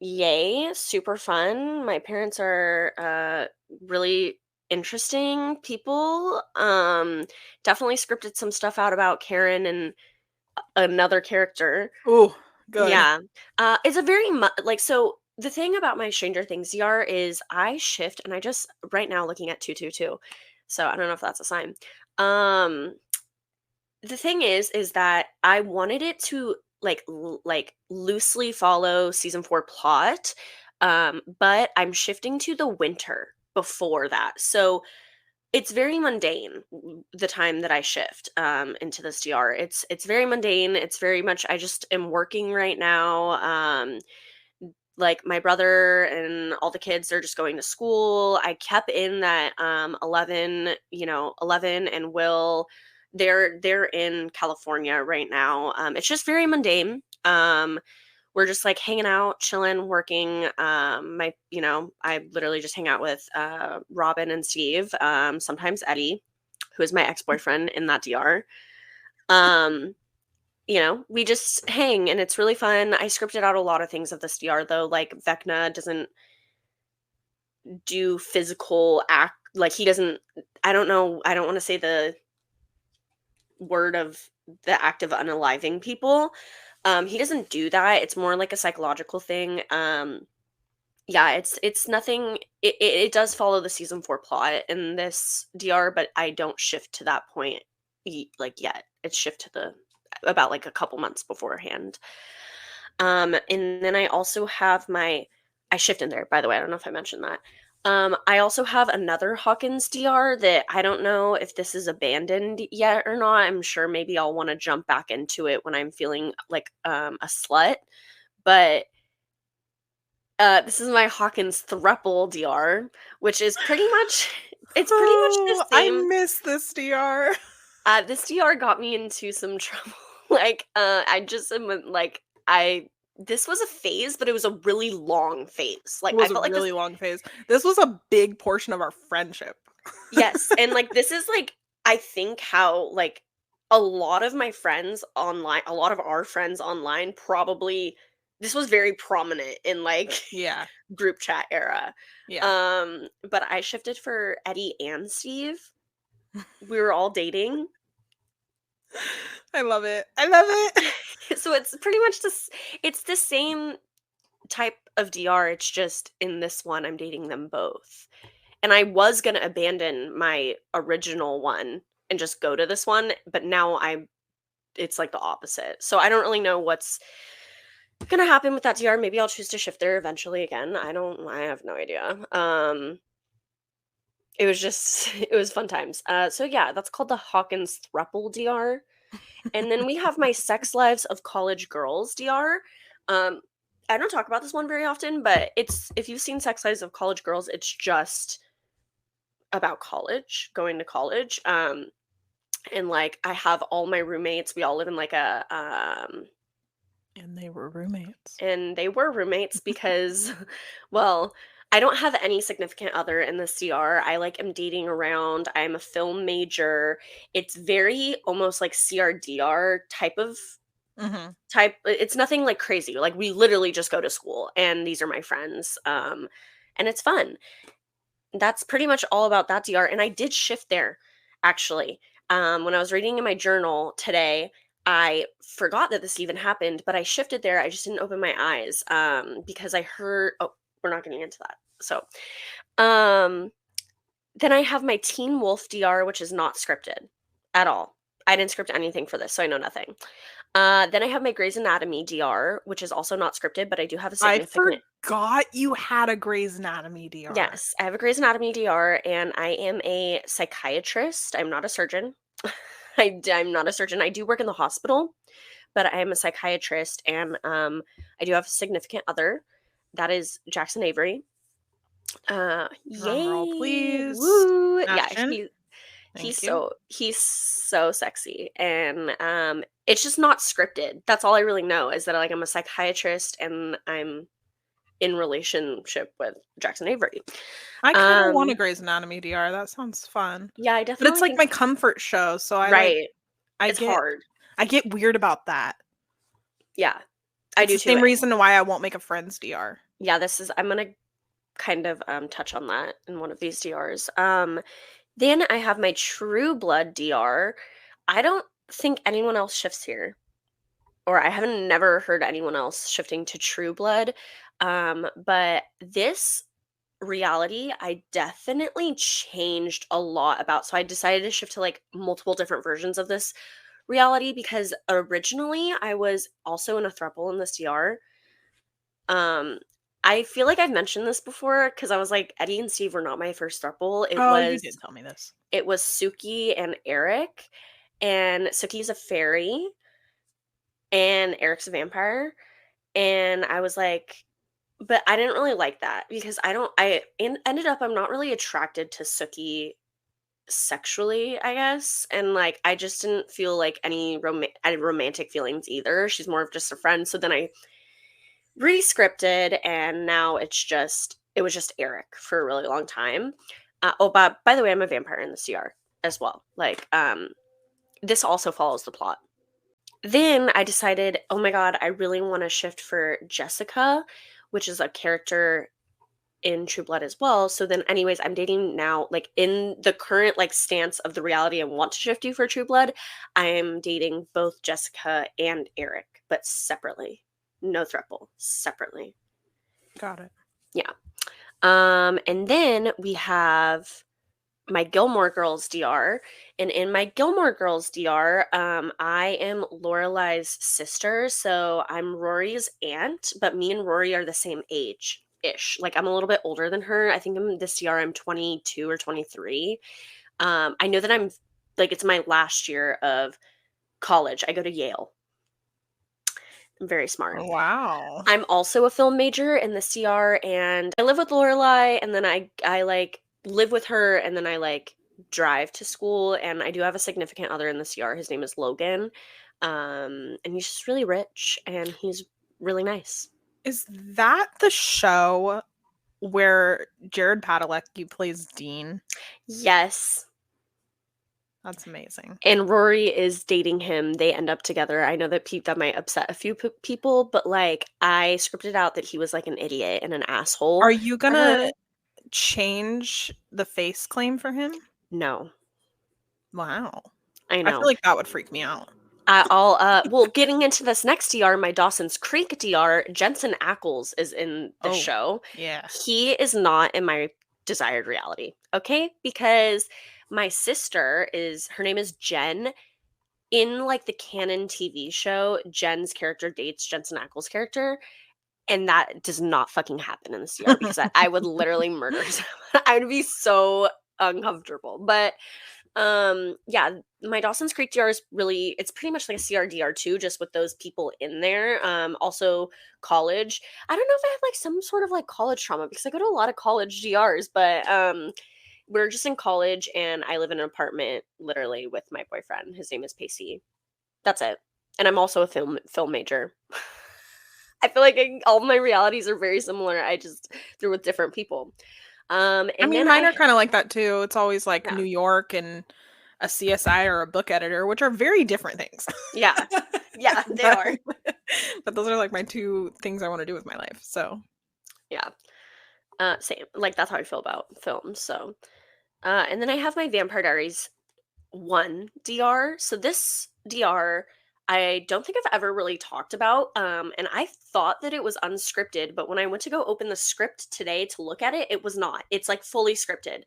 yay, super fun. My parents are really interesting people. Definitely scripted some stuff out about Karen and another character. Ooh, good. Yeah. It's a very so the thing about my Stranger Things DR is I shift and I just right now looking at 222. So I don't know if that's a sign. The thing is that I wanted it to like loosely follow season 4 plot. But I'm shifting to the winter before that. So it's very mundane the time that I shift into this DR. It's very mundane. It's very much I just am working right now. Like my brother and all the kids are just going to school. I kept in that 11, 11 and Will they're in California right now. It's just very mundane. we're just like hanging out, chilling, working. I literally just hang out with Robin and Steve, sometimes Eddie, who is my ex-boyfriend in that DR. Um, we just hang and it's really fun. I scripted out a lot of things of this DR though. Like Vecna doesn't do physical act, like he doesn't, I don't know, I don't want to say the word of the act of unaliving people. He doesn't do that. It's more like a psychological thing. Yeah, it's nothing. It does follow the season 4 plot in this DR, but I don't shift to that point like yet. It's shift to the about like a couple months beforehand. And then I also have I shift in there, by the way. I don't know if I mentioned that. I also have another Hawkins DR that I don't know if this is abandoned yet or not. I'm sure maybe I'll want to jump back into it when I'm feeling like a slut. But this is my Hawkins thruple DR, which is pretty much it's pretty much the Oh, I same. miss this DR. This DR got me into some trouble. Like, I just am like I this was a phase, but it was a really long phase. It Like I was a felt like this. really long phase. This was a big portion of our friendship. Yes, and like this is like I think how like a lot of my friends online, a lot of our friends online probably this was very prominent in like Yeah. group chat era. Yeah. But I shifted for Eddie and Steve. We were all dating. I love it. I love it. So it's pretty much it's the same type of DR. It's just in this one I'm dating them both. And I was going to abandon my original one and just go to this one, but now it's like the opposite. So I don't really know what's going to happen with that DR. Maybe I'll choose to shift there eventually again. I have no idea. It was just it was fun times. So yeah, that's called the Hawkins thruple DR. And then we have my Sex Lives of College Girls DR. Um, I don't talk about this one very often, but it's if you've seen Sex Lives of College Girls, it's just about college, going to college. And like I have all my roommates. We all live in like a And they were roommates. and they were roommates because well, I don't have any significant other in the CR. I like am dating around. I'm a film major. It's very almost like CRDR Mhm. it's nothing like crazy. Like we literally just go to school and these are my friends. And it's fun. That's pretty much all about that DR. And I did shift there actually. When I was reading in my journal today, I forgot that this even happened, but I shifted there. I just didn't open my eyes because I heard. Oh, we're not getting into that. So, um, then I have my Teen Wolf DR, which is not scripted at all. I didn't script anything for this, so I know nothing. Then I have my Grey's Anatomy DR, which is also not scripted, but I do have a I significant. forgot you had a Grey's Anatomy DR. Yes, I have a Grey's Anatomy DR, and I am a psychiatrist. I'm not a surgeon. I'm not a surgeon. I do work in the hospital, but I am a psychiatrist, and I do have a significant other. That is Jackson Avery. Drum roll, Yay! please. Woo! Yeah, Action. Thank you. he's so sexy, and it's just not scripted. That's all I really know is that like I'm a psychiatrist and I'm in relationship with Jackson Avery. I kind of want a Um, Grey's Anatomy DR. That sounds fun. yeah, I But it's definitely like think my comfort show, so right. I It's get hard. I get weird about that. Yeah, I It's do the too. same reason why I won't make a Friends DR. Yeah, this is I'm gonna kind of touch on that in one of these DRs. Then I have my True Blood DR. I don't think anyone else shifts here, or I haven't never heard anyone else shifting to True Blood. But this reality I definitely changed a lot about. So I decided to shift to like multiple different versions of this reality because originally I was also in a throuple in this DR. Um, I feel like I've mentioned this before because I was like Eddie and Steve were not my first throuple. Oh, you did tell me this. It was Suki and Eric, and Suki's a fairy and Eric's a vampire. And I was like, but I didn't really like that because ended up I'm not really attracted to Suki sexually, I guess. And like I just didn't feel like any romantic feelings either. She's more of just a friend. So then I re-scripted, and now it was just Eric for a really long time. But by the way, I'm a vampire in the CR as well. Like, this also follows the plot. Then I decided, oh my god, I really want to shift for Jessica, which is a character in True Blood as well. So then, anyways, I'm dating now, like in the current like stance of the reality I want to shift you for True Blood. I am dating both Jessica and Eric, but separately. No throuple, separately. Got it. Yeah. And then we have my Gilmore Girls DR. And in my Gilmore Girls DR, I am Lorelai's sister. So I'm Rory's aunt, but me and Rory are the same age ish. Like I'm a little bit older than her. I think this year I'm 22 or 23. I know that I'm like, it's my last year of college. I go to Yale. I'm very smart. Wow. I'm also a film major in the CR, and I live with Lorelai, and then I like live with her, and then I like drive to school, and I do have a significant other in the CR. His name is Logan, and he's just really rich, and he's really nice. Is that the show where Jared Padalecki plays Dean? Yes. That's amazing. And Rory is dating him. They end up together. I know that might upset a few people, but like I scripted out that he was like an idiot and an asshole. Are you For her. gonna change the face claim for him? No, Wow. I I feel know. like that would freak me out. Well, getting into this next DR, my Dawson's Creek DR, Jensen Ackles is in the Oh, show. yeah. He is not in my desired reality, okay? Because my sister her name is Jen. In like the canon TV show, Jen's character dates Jensen Ackles' character, and that does not fucking happen in the CR because I would literally murder someone. I would be so uncomfortable. But yeah, my Dawson's Creek DR is really, it's pretty much like a CRDR2, just with those people in there. Also college. I don't know if I have like some sort of like college trauma because I go to a lot of college DRs, but we're just in college and I live in an apartment literally with my boyfriend. His name is Pacey. That's it. And I'm also a film major. I feel like all my realities are very similar. I just threw with different people. I And mean, then mine are kind of like that too. It's always like yeah. New York and a CSI or a book editor, which are very different things. Yeah. Yeah, they but, are. but those are like my two things I want to do with my life. So Yeah. Same. Like that's how I feel about films. So, and then I have my Vampire Diaries 1 DR. So this DR, I don't think I've ever really talked about. And I thought that it was unscripted, but when I went to go open the script today to look at it, it was not. It's like fully scripted.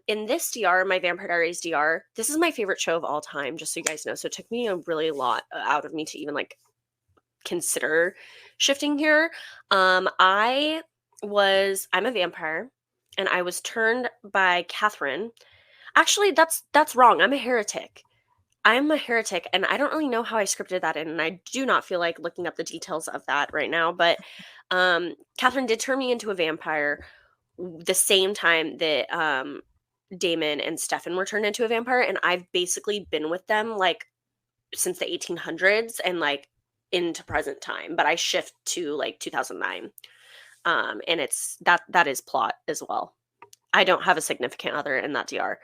In this DR, my Vampire Diaries DR, this is my favorite show of all time, just so you guys know. So it took me a really lot out of me to even like consider shifting here. I'm a vampire, and I was turned by Catherine. Actually, that's wrong. I'm a heretic. I'm a heretic, and I don't really know how I scripted that in, and I do not feel like looking up the details of that right now. But Catherine did turn me into a vampire the same time that Damon and Stefan were turned into a vampire, and I've basically been with them like since the 1800s and like into present time. But I shift to like 2009, and it's that is plot as well. I don't have a significant other in that DR.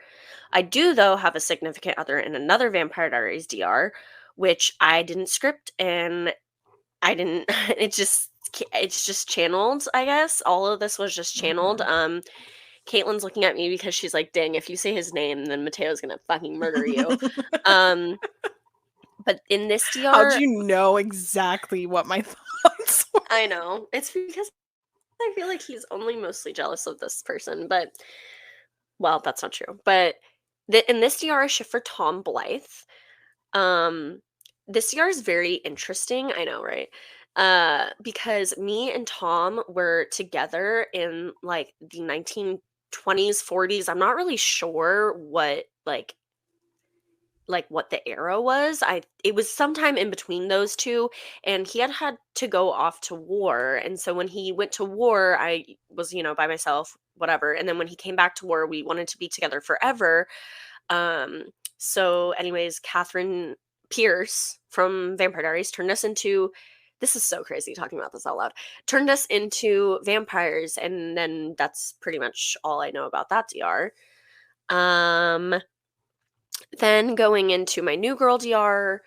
I do, though, have a significant other in another Vampire Diaries DR, which I didn't script and I didn't. It's just channeled. I guess all of this was just channeled. Caitlin's looking at me because she's like, "Dang, if you say his name, then Mateo's gonna fucking murder you." But in this how'd DR, you know exactly what my thoughts were? I know it's because I feel like he's only mostly jealous of this person, but well, that's not true. But in this DR, I shift for Tom Blythe. Um, this DR is very interesting. I know, right? Because me and Tom were together in like the 1920s, 40s. I'm not really sure what like what the era was. It was sometime in between those two, and he had to go off to war. And so when he went to war, I was, by myself, whatever. And then when he came back to war, we wanted to be together forever. So anyways, Catherine Pierce from Vampire Diaries turned us into this is so crazy talking about this out loud, turned us into vampires, and then that's pretty much all I know about that DR. Then going into my new girl DR.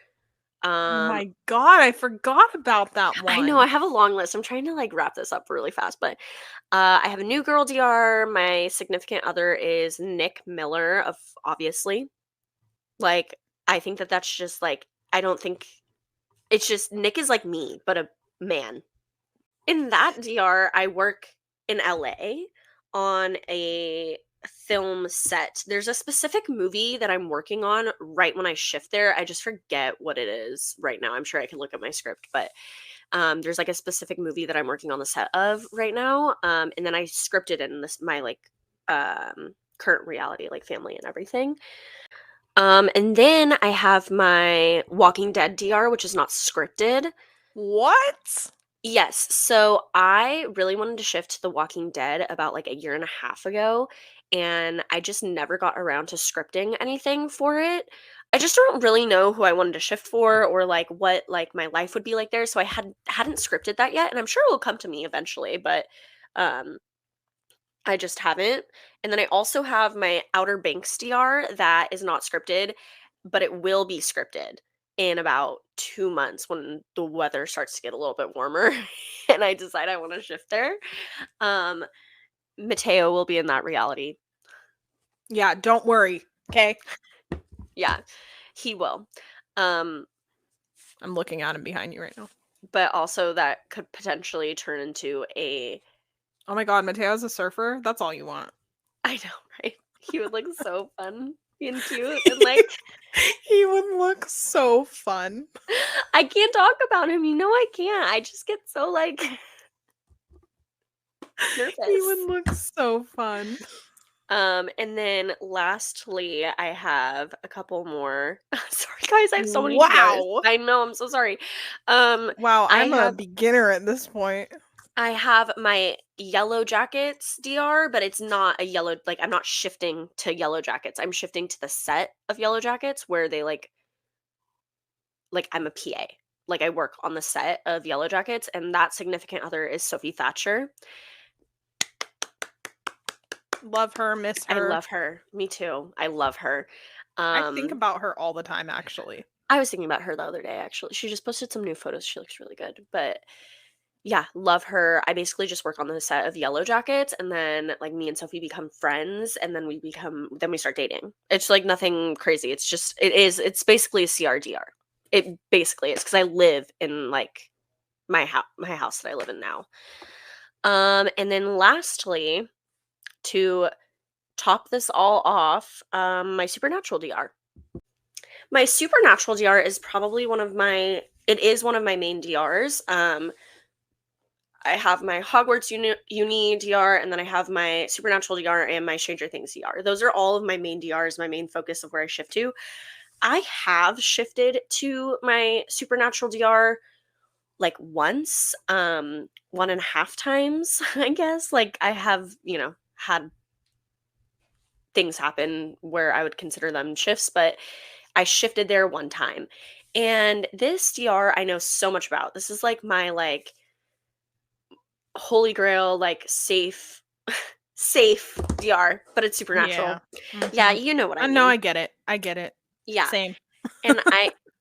Oh my god, I forgot about that I know, I one. have a long list. I'm trying to like wrap this up really fast, but I have a new girl DR. My significant other is Nick Miller, of obviously. Like, I think that that's just like, I don't think it's just Nick is like me, but a man. In that DR, I work in LA on a film set. There's a specific movie that I'm working on right when I shift there. I just forget what it is right now. I'm sure I can look at my script, but there's like a specific movie that I'm working on the set of right now. And then I scripted in this my like current reality, like family and everything. And then I have my Walking Dead DR, which is not scripted. What? Yes. So I really wanted to shift to The Walking Dead about like a year and a half ago, and I just never got around to scripting anything for it. I just don't really know who I wanted to shift for or like what like my life would be like there. So I hadn't scripted that yet, and I'm sure it will come to me eventually, but um I just haven't. And then I also have my Outer Banks DR that is not scripted, but it will be scripted in about 2 months when the weather starts to get a little bit warmer and I decide I want to shift there. Um, Mateo will be in that reality. Yeah, don't worry. Okay. Yeah, he will. Um, I'm looking at him behind you right now. but also that could potentially turn into a Oh my god, Mateo's a surfer? That's all you want. I know, right? He would look so fun and cute and like He would look so fun. I can't talk about him. You know I can't. I just get so like nervous. He would look so fun. And then lastly, I have a couple more. Sorry guys, I have so many DRs. Wow. I know, I'm so sorry. Wow, I I'm a have beginner at this point. I have my Yellow Jackets DR, but it's not a yellow like I'm not shifting to Yellow Jackets. I'm shifting to the set of Yellow Jackets where they like I'm a PA. Like I work on the set of Yellow Jackets, and that significant other is Sophie Thatcher. Love her, miss I her. love her. Me too. I love her. I think about her all the time, actually. I was thinking about her the other day, actually. She just posted some new photos. She looks really good. But yeah, love her. I basically just work on the set of Yellow Jackets, and then like me and Sophie become friends, and then we start dating. It's like nothing crazy. It's basically a CRDR. It basically is because I live in like my house that I live in now. And then lastly, to top this all off, my Supernatural DR. My Supernatural DR is probably one of my main DRs. I have my Hogwarts uni DR, and then I have my Supernatural DR and my Stranger Things DR. Those are all of my main DRs, my main focus of where I shift to. I have shifted to my Supernatural DR like once, 1.5 times, I guess. Like I have, had things happen where I would consider them shifts, but I shifted there one time. And this DR I know so much about. This is like my like holy grail, like safe safe DR, but it's supernatural. Yeah. Yeah, you know what I mean. No, I get it. I get it. Yeah. Same. And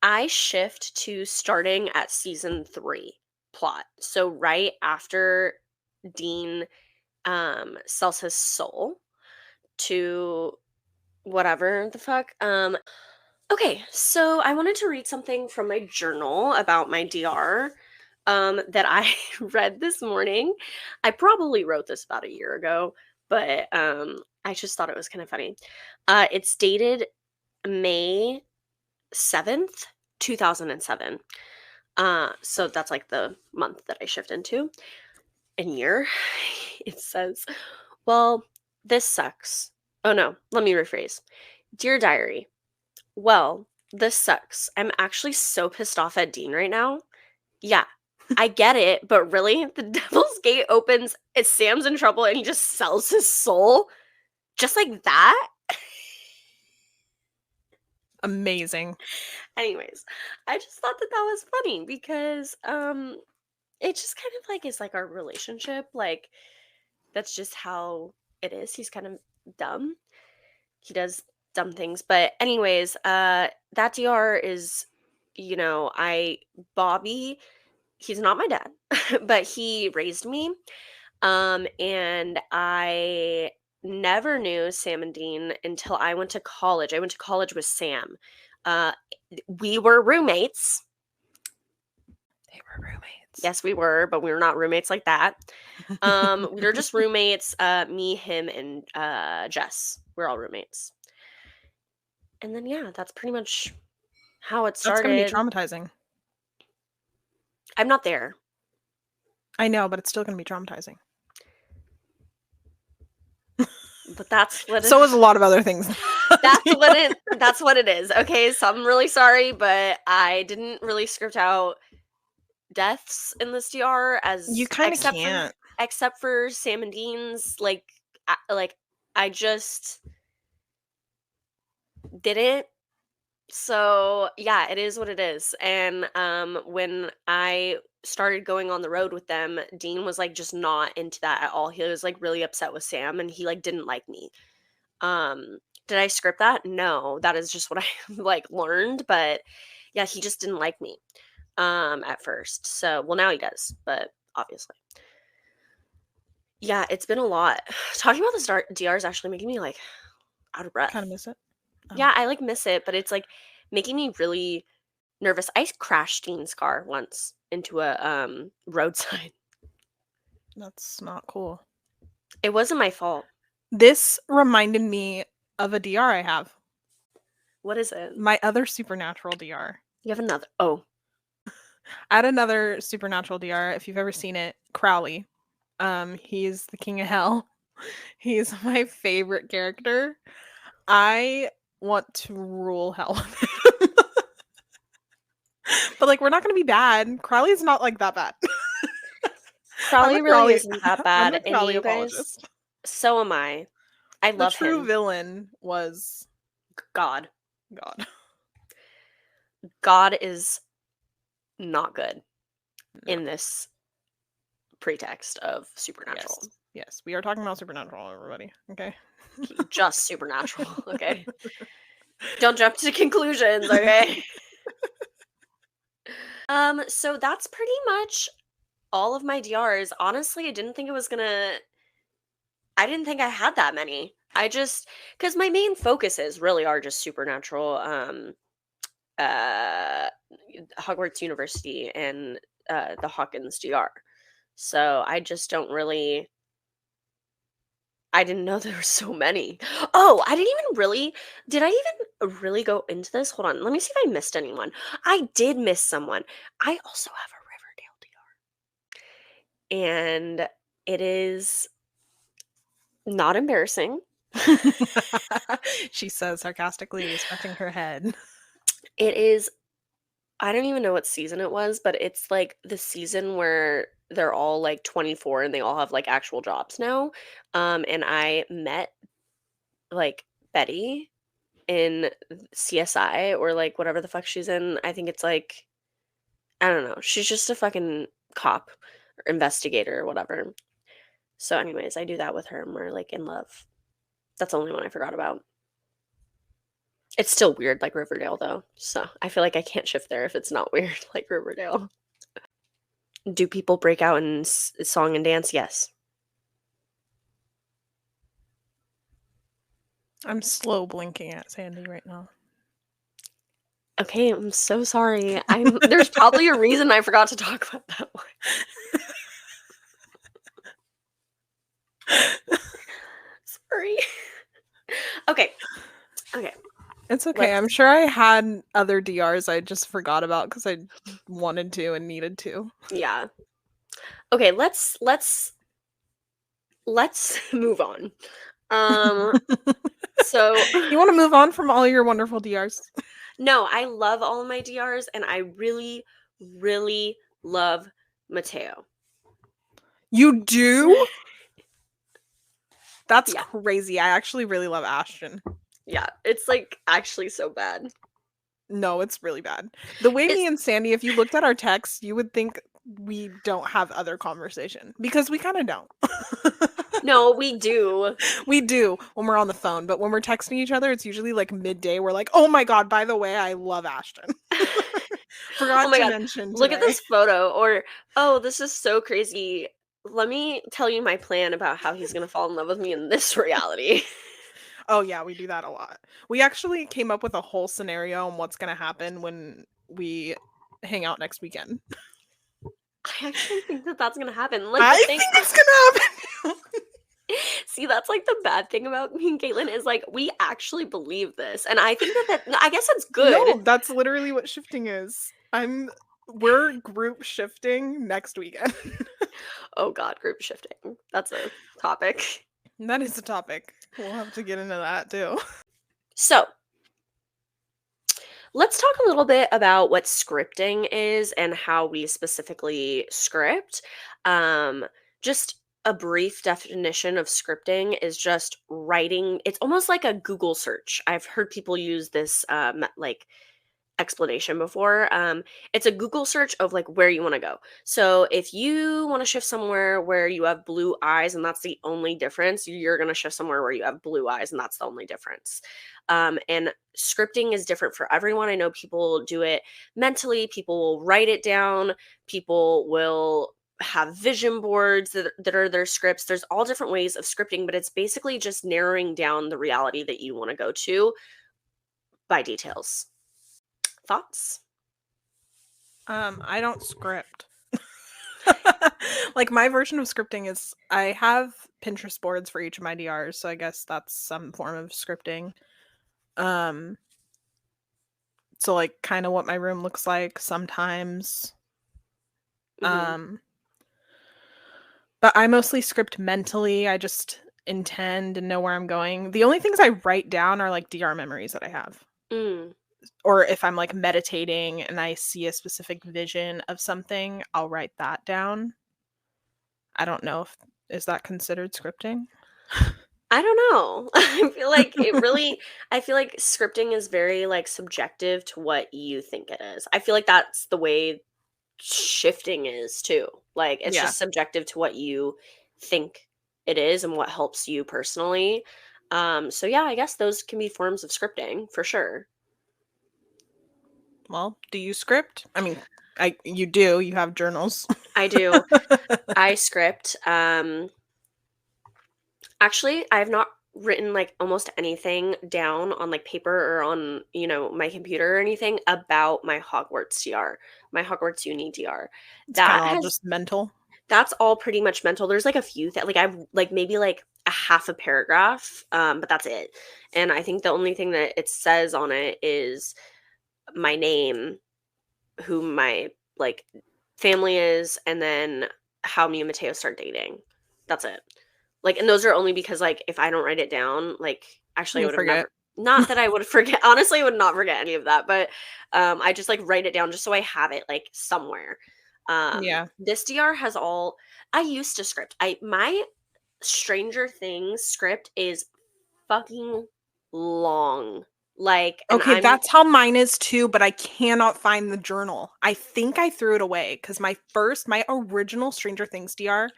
I shift to starting at season 3 plot. So right after Dean sells his soul to whatever the fuck. Okay, so I wanted to read something from my journal about my DR that I read this morning. I probably wrote this about a year ago, but I just thought it was kind of funny. It's dated May 7th, 2007. So that's like the month that I shift into. And year, it says, well, this sucks. Oh no, let me rephrase. Dear Diary, well, this sucks. I'm actually so pissed off at Dean right now. Yeah, I get it, but really? The Devil's Gate opens, Sam's in trouble, and he just sells his soul? Just like that? Amazing. Anyways, I just thought that that was funny because it just kind of like is like our relationship. Like that's just how it is. He's kind of dumb. He does dumb things. But anyways, that DR is, I Bobby, he's not my dad, but he raised me. And I never knew Sam and Dean until I went to college. I went to college with Sam. Uh, we were roommates. They were roommates. Yes, we were, but we were not roommates like that. We were just roommates. Me, him, and Jess. We're all roommates. And then yeah, that's pretty much how it That's gonna be started. traumatizing. I'm not there. I know, but it's still gonna be traumatizing. But that's what So is a lot of other things. that's what it is. Okay, so I'm really sorry, but I didn't really script out deaths in this DR as You kind of can't. except for Sam and Dean's like I just didn't. So yeah, it is what it is. And when I started going on the road with them, Dean was like just not into that at all. He was like really upset with Sam and he like didn't like me. Did I script that? No, that is just what I like learned, but yeah, he just didn't like me at first. So, well now he does, but obviously. Yeah, it's been a lot. Talking about this DR is actually making me like out of breath. Kind of miss it. Oh. Yeah, I like miss it, but it's like making me really nervous. I crashed Dean's car once into a road sign. That's not cool. It wasn't my fault. This reminded me of a DR I have. What is it? My other supernatural DR. You have another. Oh, I had another supernatural DR. If you've ever seen it, Crowley. He's the king of hell. He's my favorite character. I want to rule hell with him. But like, we're not gonna be bad. Crowley's not like that bad. Crowley really isn't that I'm bad, a and Crowley you guys. apologist. So am I. I The love true him. villain was God. God. God is not good No. in this pretext of supernatural. Yes, we are talking about supernatural, everybody. Okay. Just supernatural, okay? Don't jump to conclusions, okay? So that's pretty much all of my DRs. Honestly, I didn't think I had that many. Because my main focuses really are just supernatural, uh, Hogwarts University and the Hawkins DR. So I just don't really. I didn't know there were so many. Oh, I didn't even really. Did I even really go into this? Hold on. Let me see if I missed anyone. I did miss someone. I also have a Riverdale DR. And it is not embarrassing. She says sarcastically, scratching her head. It is. I don't even know what season it was, but it's like the season where they're all like 24 and they all have like actual jobs now. And I met like Betty in CSI or like whatever the fuck she's in. I think it's like I don't know. She's just a fucking cop or investigator or whatever. So anyways, I do that with her and we're like in love. That's the only one I forgot about. It's still weird like Riverdale though. So I feel like I can't shift there if it's not weird like Riverdale. Do people break out in song and dance? Yes. I'm slow blinking at Sandy right now. Okay, I'm so sorry. There's probably a reason I forgot to talk about that one. Sorry. Okay. It's okay. I'm sure I had other DRs I just forgot about because I wanted to and needed to. Yeah. Okay, let's move on. So You want to move on from all your wonderful DRs? no, I love all of my DRs and I really, really love Mateo. You do? That's Yeah. crazy. I actually really love Ashton. Yeah, it's like actually so bad. No, it's really bad. The way It's me and Sandy, if you looked at our texts, you would think we don't have other conversation because we kind of don't. no, we do. We do when we're on the phone, but when we're texting each other, it's usually like midday. We're like, "Oh my god, by the way, I love Ashton." Oh Forgot my to god, mention look at today. this photo. Or, oh, this is so crazy. Let me tell you my plan about how he's gonna fall in love with me in this reality. Oh yeah, we do that a lot. We actually came up with a whole scenario on what's gonna happen when we hang out next weekend. I actually think that that's gonna happen. Like, I the thing think it's gonna happen. see, that's, like, the bad thing about me and Caitlin is, like, we actually believe this, and I think that I guess it's good. No, that's literally what shifting is. We're group shifting next weekend. Oh god, group shifting. That's a topic. That is a topic. We'll have to get into that too. So, let's talk a little bit about what scripting is and how we specifically script. Um, just a brief definition of scripting is just writing. It's almost like a Google search. I've heard people use this like explanation before. It's a Google search of like where you want to go. So if you want to shift somewhere where you have blue eyes and that's the only difference, you're going to shift somewhere where you have blue eyes and that's the only difference. And scripting is different for everyone. I know people do it mentally, people will write it down, people will have vision boards that are their scripts. There's all different ways of scripting, but it's basically just narrowing down the reality that you want to go to by details. Thoughts? I don't script. Like my version of scripting is I have Pinterest boards for each of my DRs, so I guess that's some form of scripting. Um so like kind of what my room looks like sometimes. Mhm. Um but I mostly script mentally. I just intend and know where I'm going. The only things I write down are like DR memories that I have. Mm. Or if I'm like meditating and I see a specific vision of something, I'll write that down. I don't know if is that considered scripting? I don't know. I feel like scripting is very, like, subjective to what you think it is. I feel like that's the way shifting is too. Like, it's Yeah. just subjective to what you think it is and what helps you personally. So yeah, I guess those can be forms of scripting for sure. Well, do you script? I mean, I you do. You have journals. I do. I script. Actually, I have not written, like, almost anything down on, like, paper or on, my computer or anything about my Hogwarts DR, my Hogwarts Uni DR. It's kind That of all has just mental. that's all pretty much mental. There's, like, a few that like, I've, like, maybe, like, a half a paragraph, but that's it. And I think the only thing that it says on it is my name, who my, like, family is, and then how me and Mateo start dating. That's it. Like, and those are only because, like, if I don't write it down, like, actually, I You'll would have forget. never, not that I would forget, honestly, I would not forget any of that, but, I just, like, write it down just so I have it, like, somewhere. Yeah. This DR has all I used to script. My Stranger Things script is fucking long. Like, and Okay, that's how mine is too, but I cannot find the journal. I think I threw it away because my original Stranger Things DR,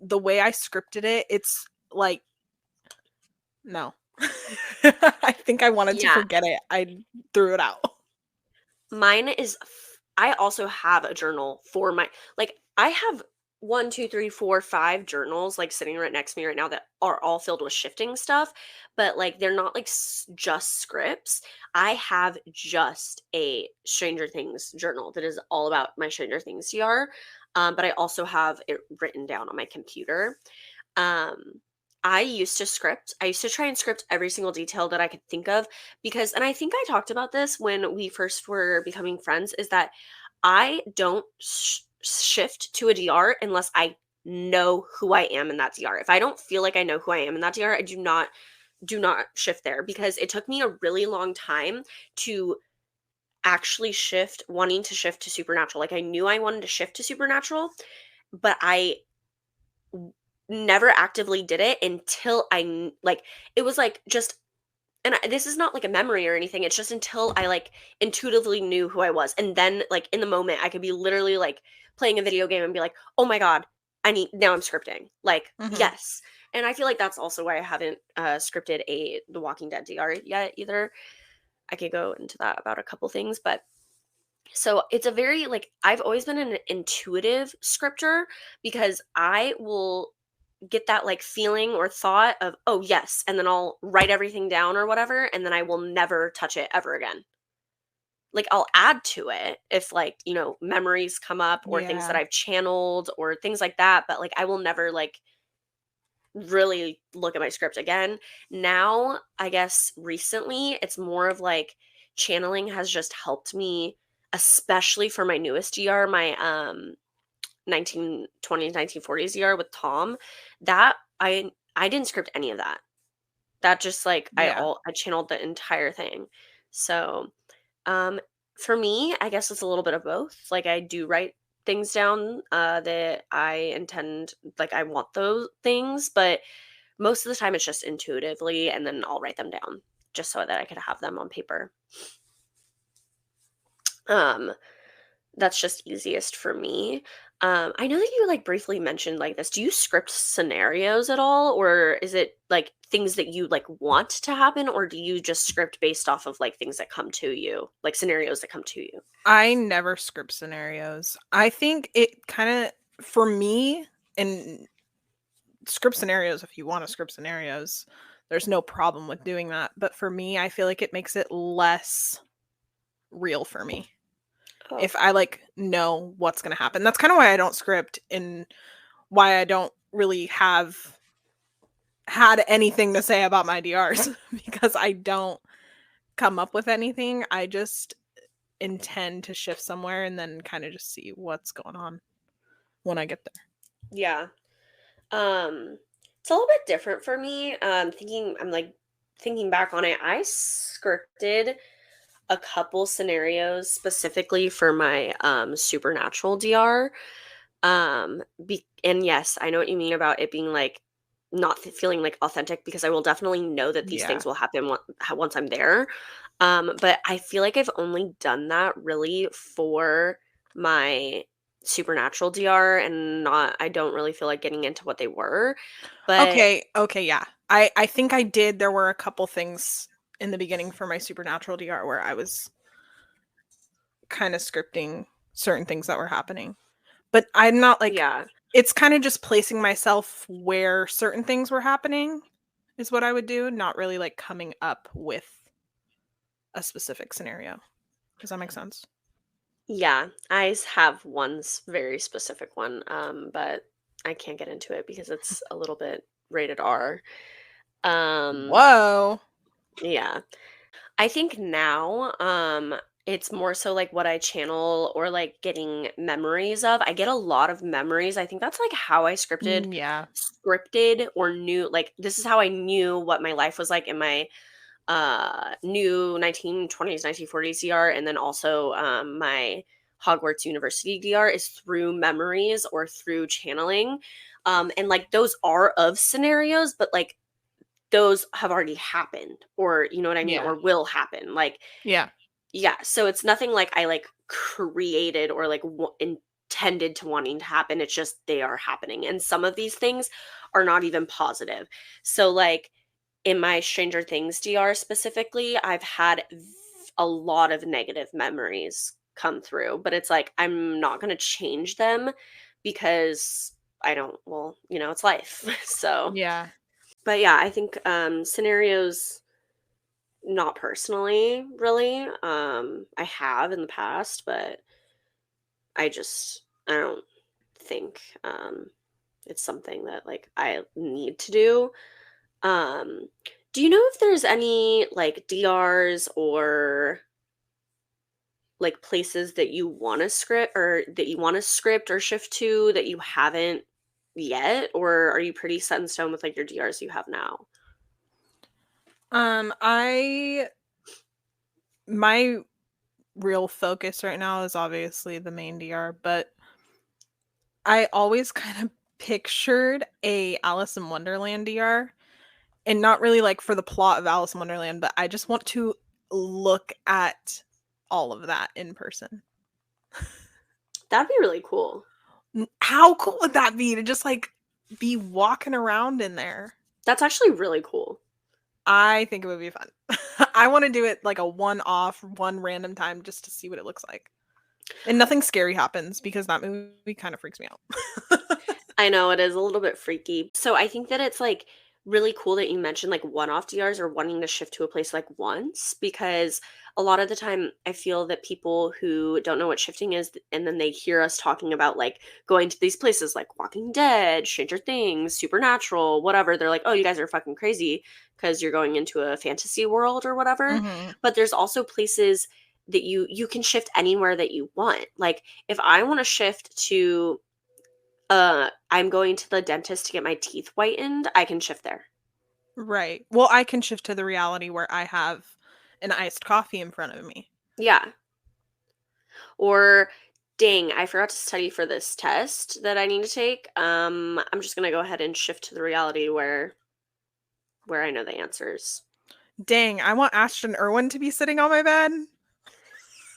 the way I scripted it, it's like no. I think I wanted to yeah. forget it. I threw it out. Mine is I also have a journal for my like, I have 1, 2, 3, 4, 5 journals, like, sitting right next to me right now that are all filled with shifting stuff, but, like, they're not, like, just scripts. I have just a Stranger Things journal that is all about my Stranger Things DR, but I also have it written down on my computer. Um, I used to script. I used to try and script every single detail that I could think of because, and I think I talked about this when we first were becoming friends, is that I don't shift to a DR unless I know who I am in that DR. If I don't feel like I know who I am in that DR, I do not shift there because it took me a really long time to actually shift wanting to shift to supernatural. Like, I knew I wanted to shift to supernatural, but I never actively did it until like, it was like just and this is not like a memory or anything. It's just until I like intuitively knew who I was, and then like in the moment, I could be literally like playing a video game and be like, "Oh my god, now I'm scripting." Like, Mhm. yes, and I feel like that's also why I haven't scripted a The Walking Dead DR yet either. I could go into that about a couple things, but so it's a very like I've always been an intuitive scripter because I will get that like feeling or thought of, oh yes, and then I'll write everything down or whatever, and then I will never touch it ever again. Like I'll add to it if like, memories come up or things that Yeah. I've channeled or things like that, but like I will never like really look at my script again. Now, I guess recently it's more of like channeling has just helped me, especially for my newest ER, my 1920s, 1940s ER with Tom. That I didn't script any of that. That just like Yeah. I channeled the entire thing. So, um for me, I guess it's a little bit of both. Like I do write things down that I intend, like I want those things, but most of the time it's just intuitively, and then I'll write them down just so that I could have them on paper. Um that's just easiest for me. I know that you like briefly mentioned like this. Do you script scenarios at all, or is it like things that you like want to happen, or do you just script based off of like things that come to you, like scenarios that come to you? I never script scenarios. I think it kinda for me, and script scenarios, if you wanna script scenarios, there's no problem with doing that, but for me, I feel like it makes it less real for me. Oh, If I, like, know what's gonna happen. That's kinda why I don't script and why I don't really have had anything to say about my DRs because I don't come up with anything. I just intend to shift somewhere and then kinda just see what's going on when I get there. yeah. Um, it's a little bit different for me. I'm like thinking back on it. I scripted a couple scenarios specifically for my supernatural DR. And yes, I know what you mean about it being like not feeling like authentic, because I will definitely know that these Yeah. things will happen once I'm there. But I feel like I've only done that really for my supernatural DR, and not I don't really feel like getting into what they were. But Okay, yeah. I think I did. There were a couple things in the beginning for my Supernatural DR where I was kinda scripting certain things that were happening. But I'm not, like, yeah. it's kinda just placing myself where certain things were happening is what I would do, not really, like, coming up with a specific scenario. Does that make sense? Yeah, have one very specific one, but I can't get into it because it's a little bit rated R. Um, Whoa. yeah. I think now, it's more so like what I channel or like getting memories of. I get a lot of memories. I think that's like how I Mm, yeah. scripted or knew like this is how I knew what my life was like in my new 1920s 1940s DR, and then also my Hogwarts University DR is through memories or through channeling. And like those are of scenarios, but like those have already happened, or you know what I mean, Yeah. or will happen. Like, Yeah. yeah, so it's nothing like I like created or like intended to wanting to happen. It's just they are happening, and some of these things are not even positive. So like in my Stranger Things DR specifically, I've had a lot of negative memories come through, but it's like I'm not going to change them because I don't, well, it's life. So, Yeah. but yeah, I think scenarios, not personally, really. I have in the past, but I don't think it's something that like I need to do. Um, do you know if there's any like DRs or like places that you want to script, or that you want to script or shift to that you haven't yet, or are you pretty set in stone with like your DRs you have now? I my real focus right now is obviously the main DR, but I always kind of pictured a Alice in Wonderland DR, and not really like for the plot of Alice in Wonderland, but I just want to look at all of that in person. That'd be really cool. How cool would that be to just like be walking around in there? That's actually really cool. I think it would be fun. I want to do it like a one-off, one random time just to see what it looks like. And nothing scary happens because that movie kind of freaks me out. I know it is a little bit freaky. So I think that it's like really cool that you mentioned like one-off DRs or wanting to shift to a place like once, because a lot of the time I feel that people who don't know what shifting is and then they hear us talking about like going to these places like Walking Dead, Stranger Things, Supernatural, whatever, they're like, "Oh, you guys are fucking crazy because you're going into a fantasy world or whatever." Mm-hmm. But there's also places that you can shift anywhere that you want. Like if I want to shift to I'm going to the dentist to get my teeth whitened, I can shift there. Right. Well, I can shift to the reality where I have an iced coffee in front of me. Yeah. Or dang, I forgot to study for this test that I need to take. I'm just gonna go ahead and shift to the reality where I know the answers. Dang, I want Ashton Irwin to be sitting on my bed.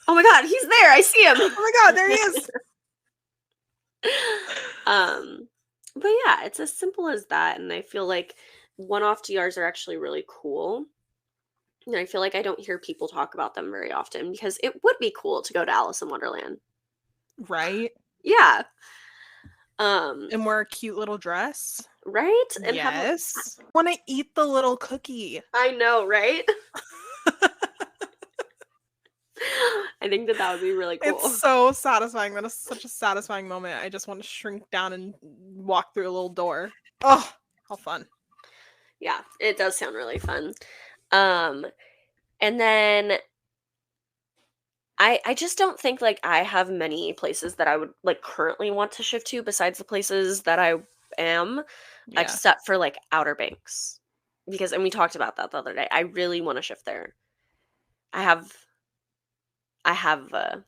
Oh my god, he's there! I see him. Oh my god, there he is. um, but yeah, it's as simple as that, and I feel like one-off DRs are actually really cool. And I feel like I don't hear people talk about them very often because it would be cool to go to Alice in Wonderland. Right? Yeah. Um, And wear a cute little dress. right? And have a Yes. I want to eat the little cookie. I know, right? I think that that would be really cool. It's so satisfying. That is such a satisfying moment. I just want to shrink down and walk through a little door. Oh, how fun. Yeah, it does sound really fun. Um, and then I just don't think like I have many places that I would like currently want to shift to besides the places that I am, Yeah. except for like Outer Banks. Because and we talked about that the other day. I really want to shift there. I have I have I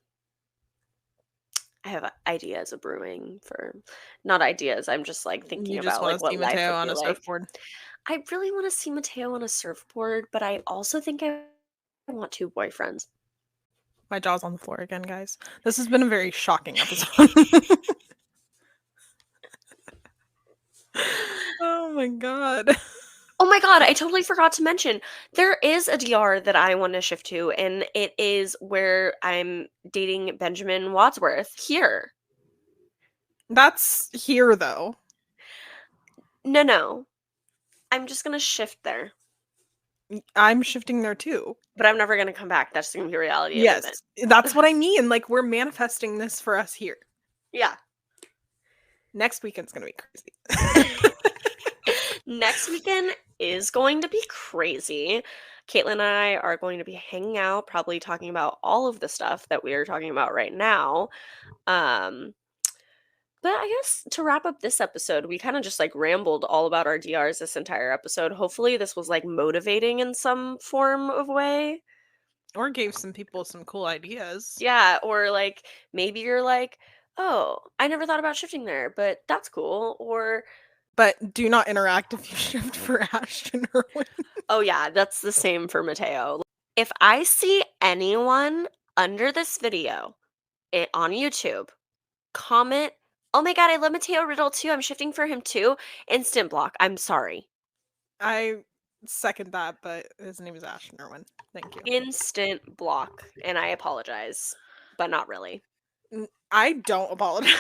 have ideas of brewing for not ideas. I'm just like thinking You just about want like to see what life Mateo would on be a like. surfboard. I really want to see Mateo on a surfboard, but I also think I want two boyfriends. My jaw's on the floor again, guys. This has been a very shocking episode. Oh my god. Oh my god, I totally forgot to mention. There is a DR that I want to shift to, and it is where I'm dating Benjamin Wadsworth here. That's here though. No. I'm just gonna shift there. I'm shifting there too. But I'm never gonna come back. That's gonna be reality of it. Yes. That's what I mean. Like we're manifesting this for us here. Yeah. Next weekend's gonna be crazy. Next weekend is going to be crazy. Caitlin and I are going to be hanging out, probably talking about all of the stuff that we are talking about right now. Um, but I guess to wrap up this episode, we kind of just like rambled all about our DRs this entire episode. Hopefully, this was like motivating in some form of way. Or gave some people some cool ideas. Yeah, or like maybe you're like, oh, I never thought about shifting there, but that's cool. Or But do not interact if you shift for Ashton Irwin. oh, yeah, that's the same for Mateo. If I see anyone under this video on YouTube comment, oh my god, I love Mateo Riddle too. I'm shifting for him too. Instant block. I'm sorry. I second that, but his name is Ashton Irwin. Thank you. Instant block. And I apologize, but not really. I don't apologize.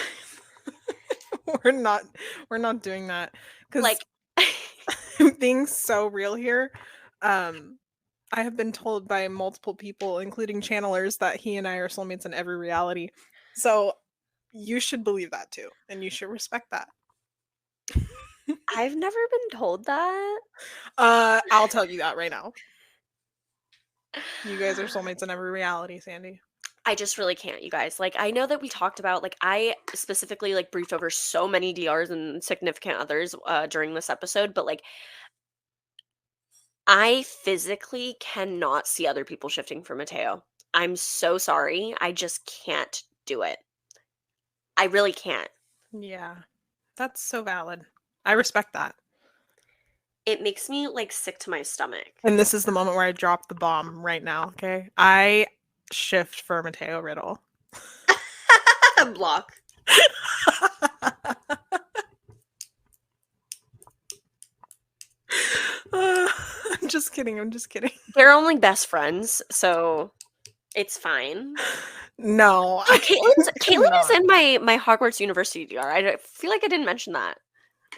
we're not doing that because Like, being so real here. I have been told by multiple people, including channelers, that he and I are soulmates in every reality. So you should believe that too, and you should respect that. I've never been told that. I'll tell you that right now. You guys are soulmates in every reality, Sandy. I just really can't, you guys. Like, I know that we talked about, like, I specifically, like, briefed over so many DRs and significant others during this episode, but, like, I physically cannot see other people shifting for Mateo. I'm so sorry. I just can't do it. I really can't. Yeah, that's so valid. I respect that. It makes me like sick to my stomach. And this is the moment where I drop the bomb right now, okay? I shift for Mateo Riddle. Block. I'm just kidding. I'm just kidding. They're only best friends, so it's fine. No, Oh, I Caitlin is cannot. in my Hogwarts University DR. I feel like I didn't mention that.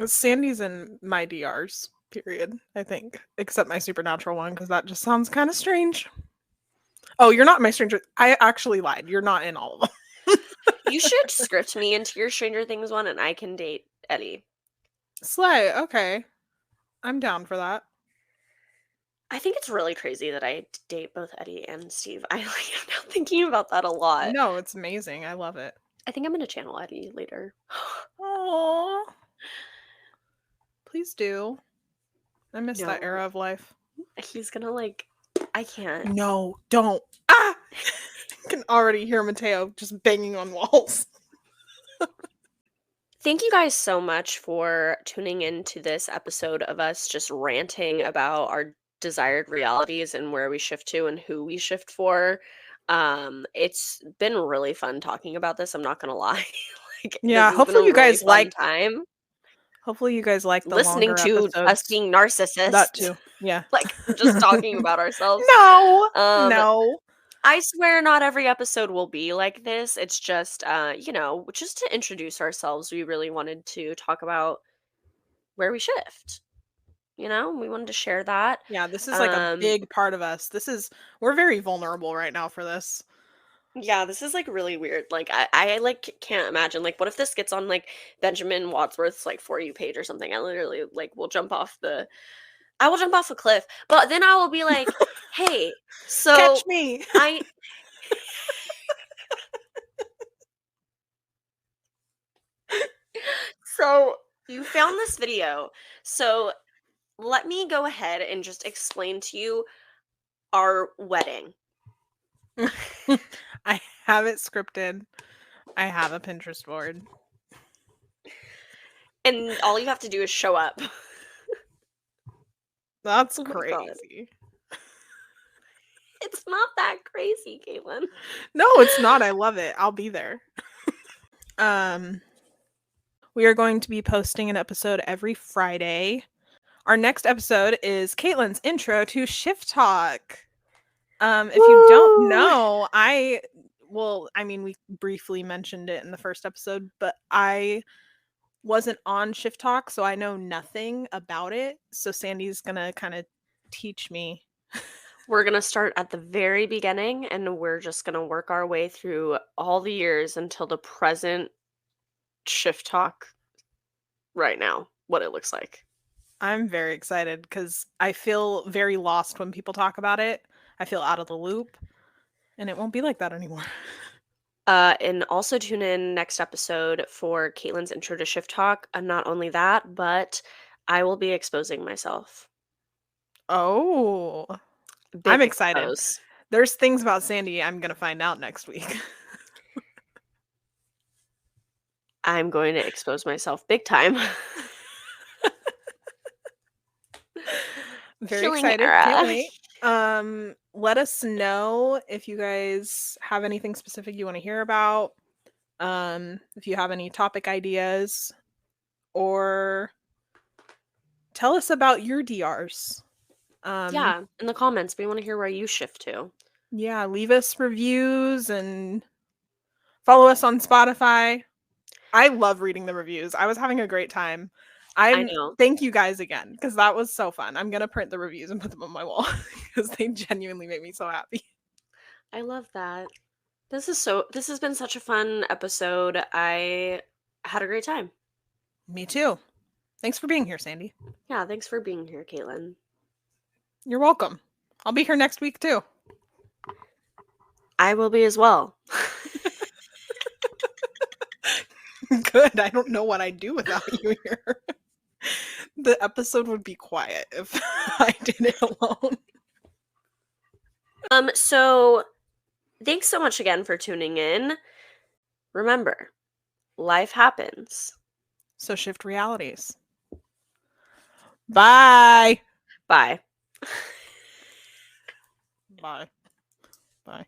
Sandy's in my DRs, period, I think. Except my supernatural one, because that just sounds kind of strange. Oh, you're not my stranger. I actually lied. You're not in all of them. You should script me into your Stranger Things one, and I can date Eddie. Slay, okay. I'm down for that. I think it's really crazy that I date both Eddie and Steve. I like am now thinking about that a lot. No, it's amazing. I love it. I think I'm gonna channel Eddie later. Oh, please do. I miss that No, era of life. he's gonna like. I can't. No, don't. Ah! I can already hear Mateo just banging on walls. Thank you guys so much for tuning in to this episode of us just ranting about our desired realities and where we shift to and who we shift for. It's been really fun talking about this. I'm not gonna lie. Like this Yeah, has been a hopefully you really guys fun like time the listening longer to us episodes. being That narcissists, too. Yeah. like just talking about ourselves. No. Um, No. I swear not every episode will be like this. It's just just to introduce ourselves, we really wanted to talk about where we shift. We wanted to share that. Yeah, this is like a Um, big part of us. We're very vulnerable right now for this. yeah, this is like really weird. Like I like can't imagine like what if this gets on like Benjamin Wadsworth's like For You page or something. I literally like will jump off the I will jump off a cliff. But then I will be like, "Hey, Catch so me. I so you found this video. So let me go ahead and just explain to you our wedding. I have it scripted. I have a Pinterest board. And all you have to do is show up. That's Oh my god. crazy. It's not that crazy, Caitlin. No, it's not. I love it. I'll be there. We are going to be posting an episode every Friday. Our next episode is Caitlin's intro to Shift Talk. If you don't Woo! know, we briefly mentioned it in the first episode, but I wasn't on Shift Talk, so I know nothing about it. So Sandy's gonna kind of teach me. We're going to start at the very beginning and we're just going to work our way through all the years until the present shift talk right now, what it looks like. I'm very excited because I feel very lost when people talk about it. I feel out of the loop, and it won't be like that anymore. And also tune in next episode for Caitlin's intro to shift talk. And not only that, but I will be exposing myself. Oh, I'm Big excited. expose. There's things about Sandy I'm gonna find out next week. I'm going to expose myself big time. Very Healing excited. Can't era. wait. Let us know if you guys have anything specific you want to hear about. If you have any topic ideas, or tell us about your DRs. Yeah, in the comments, we want to hear where you shift to. Yeah, leave us reviews and follow us on Spotify. I love reading the reviews. I was having a great time. I know. Thank you guys again because that was so fun. I'm gonna print the reviews and put them on my wall because they genuinely make me so happy. I love that. This has been such a fun episode. I had a great time. Me too. Thanks for being here, Sandy. Yeah, thanks for being here, Caitlin. You're welcome. I'll be here next week too. I will be as well. Good. I don't know what I'd do without you here. The episode would be quiet if I did it alone. So thanks so much again for tuning in. Remember, life happens. So shift realities. Bye. Bye. Bye. Bye.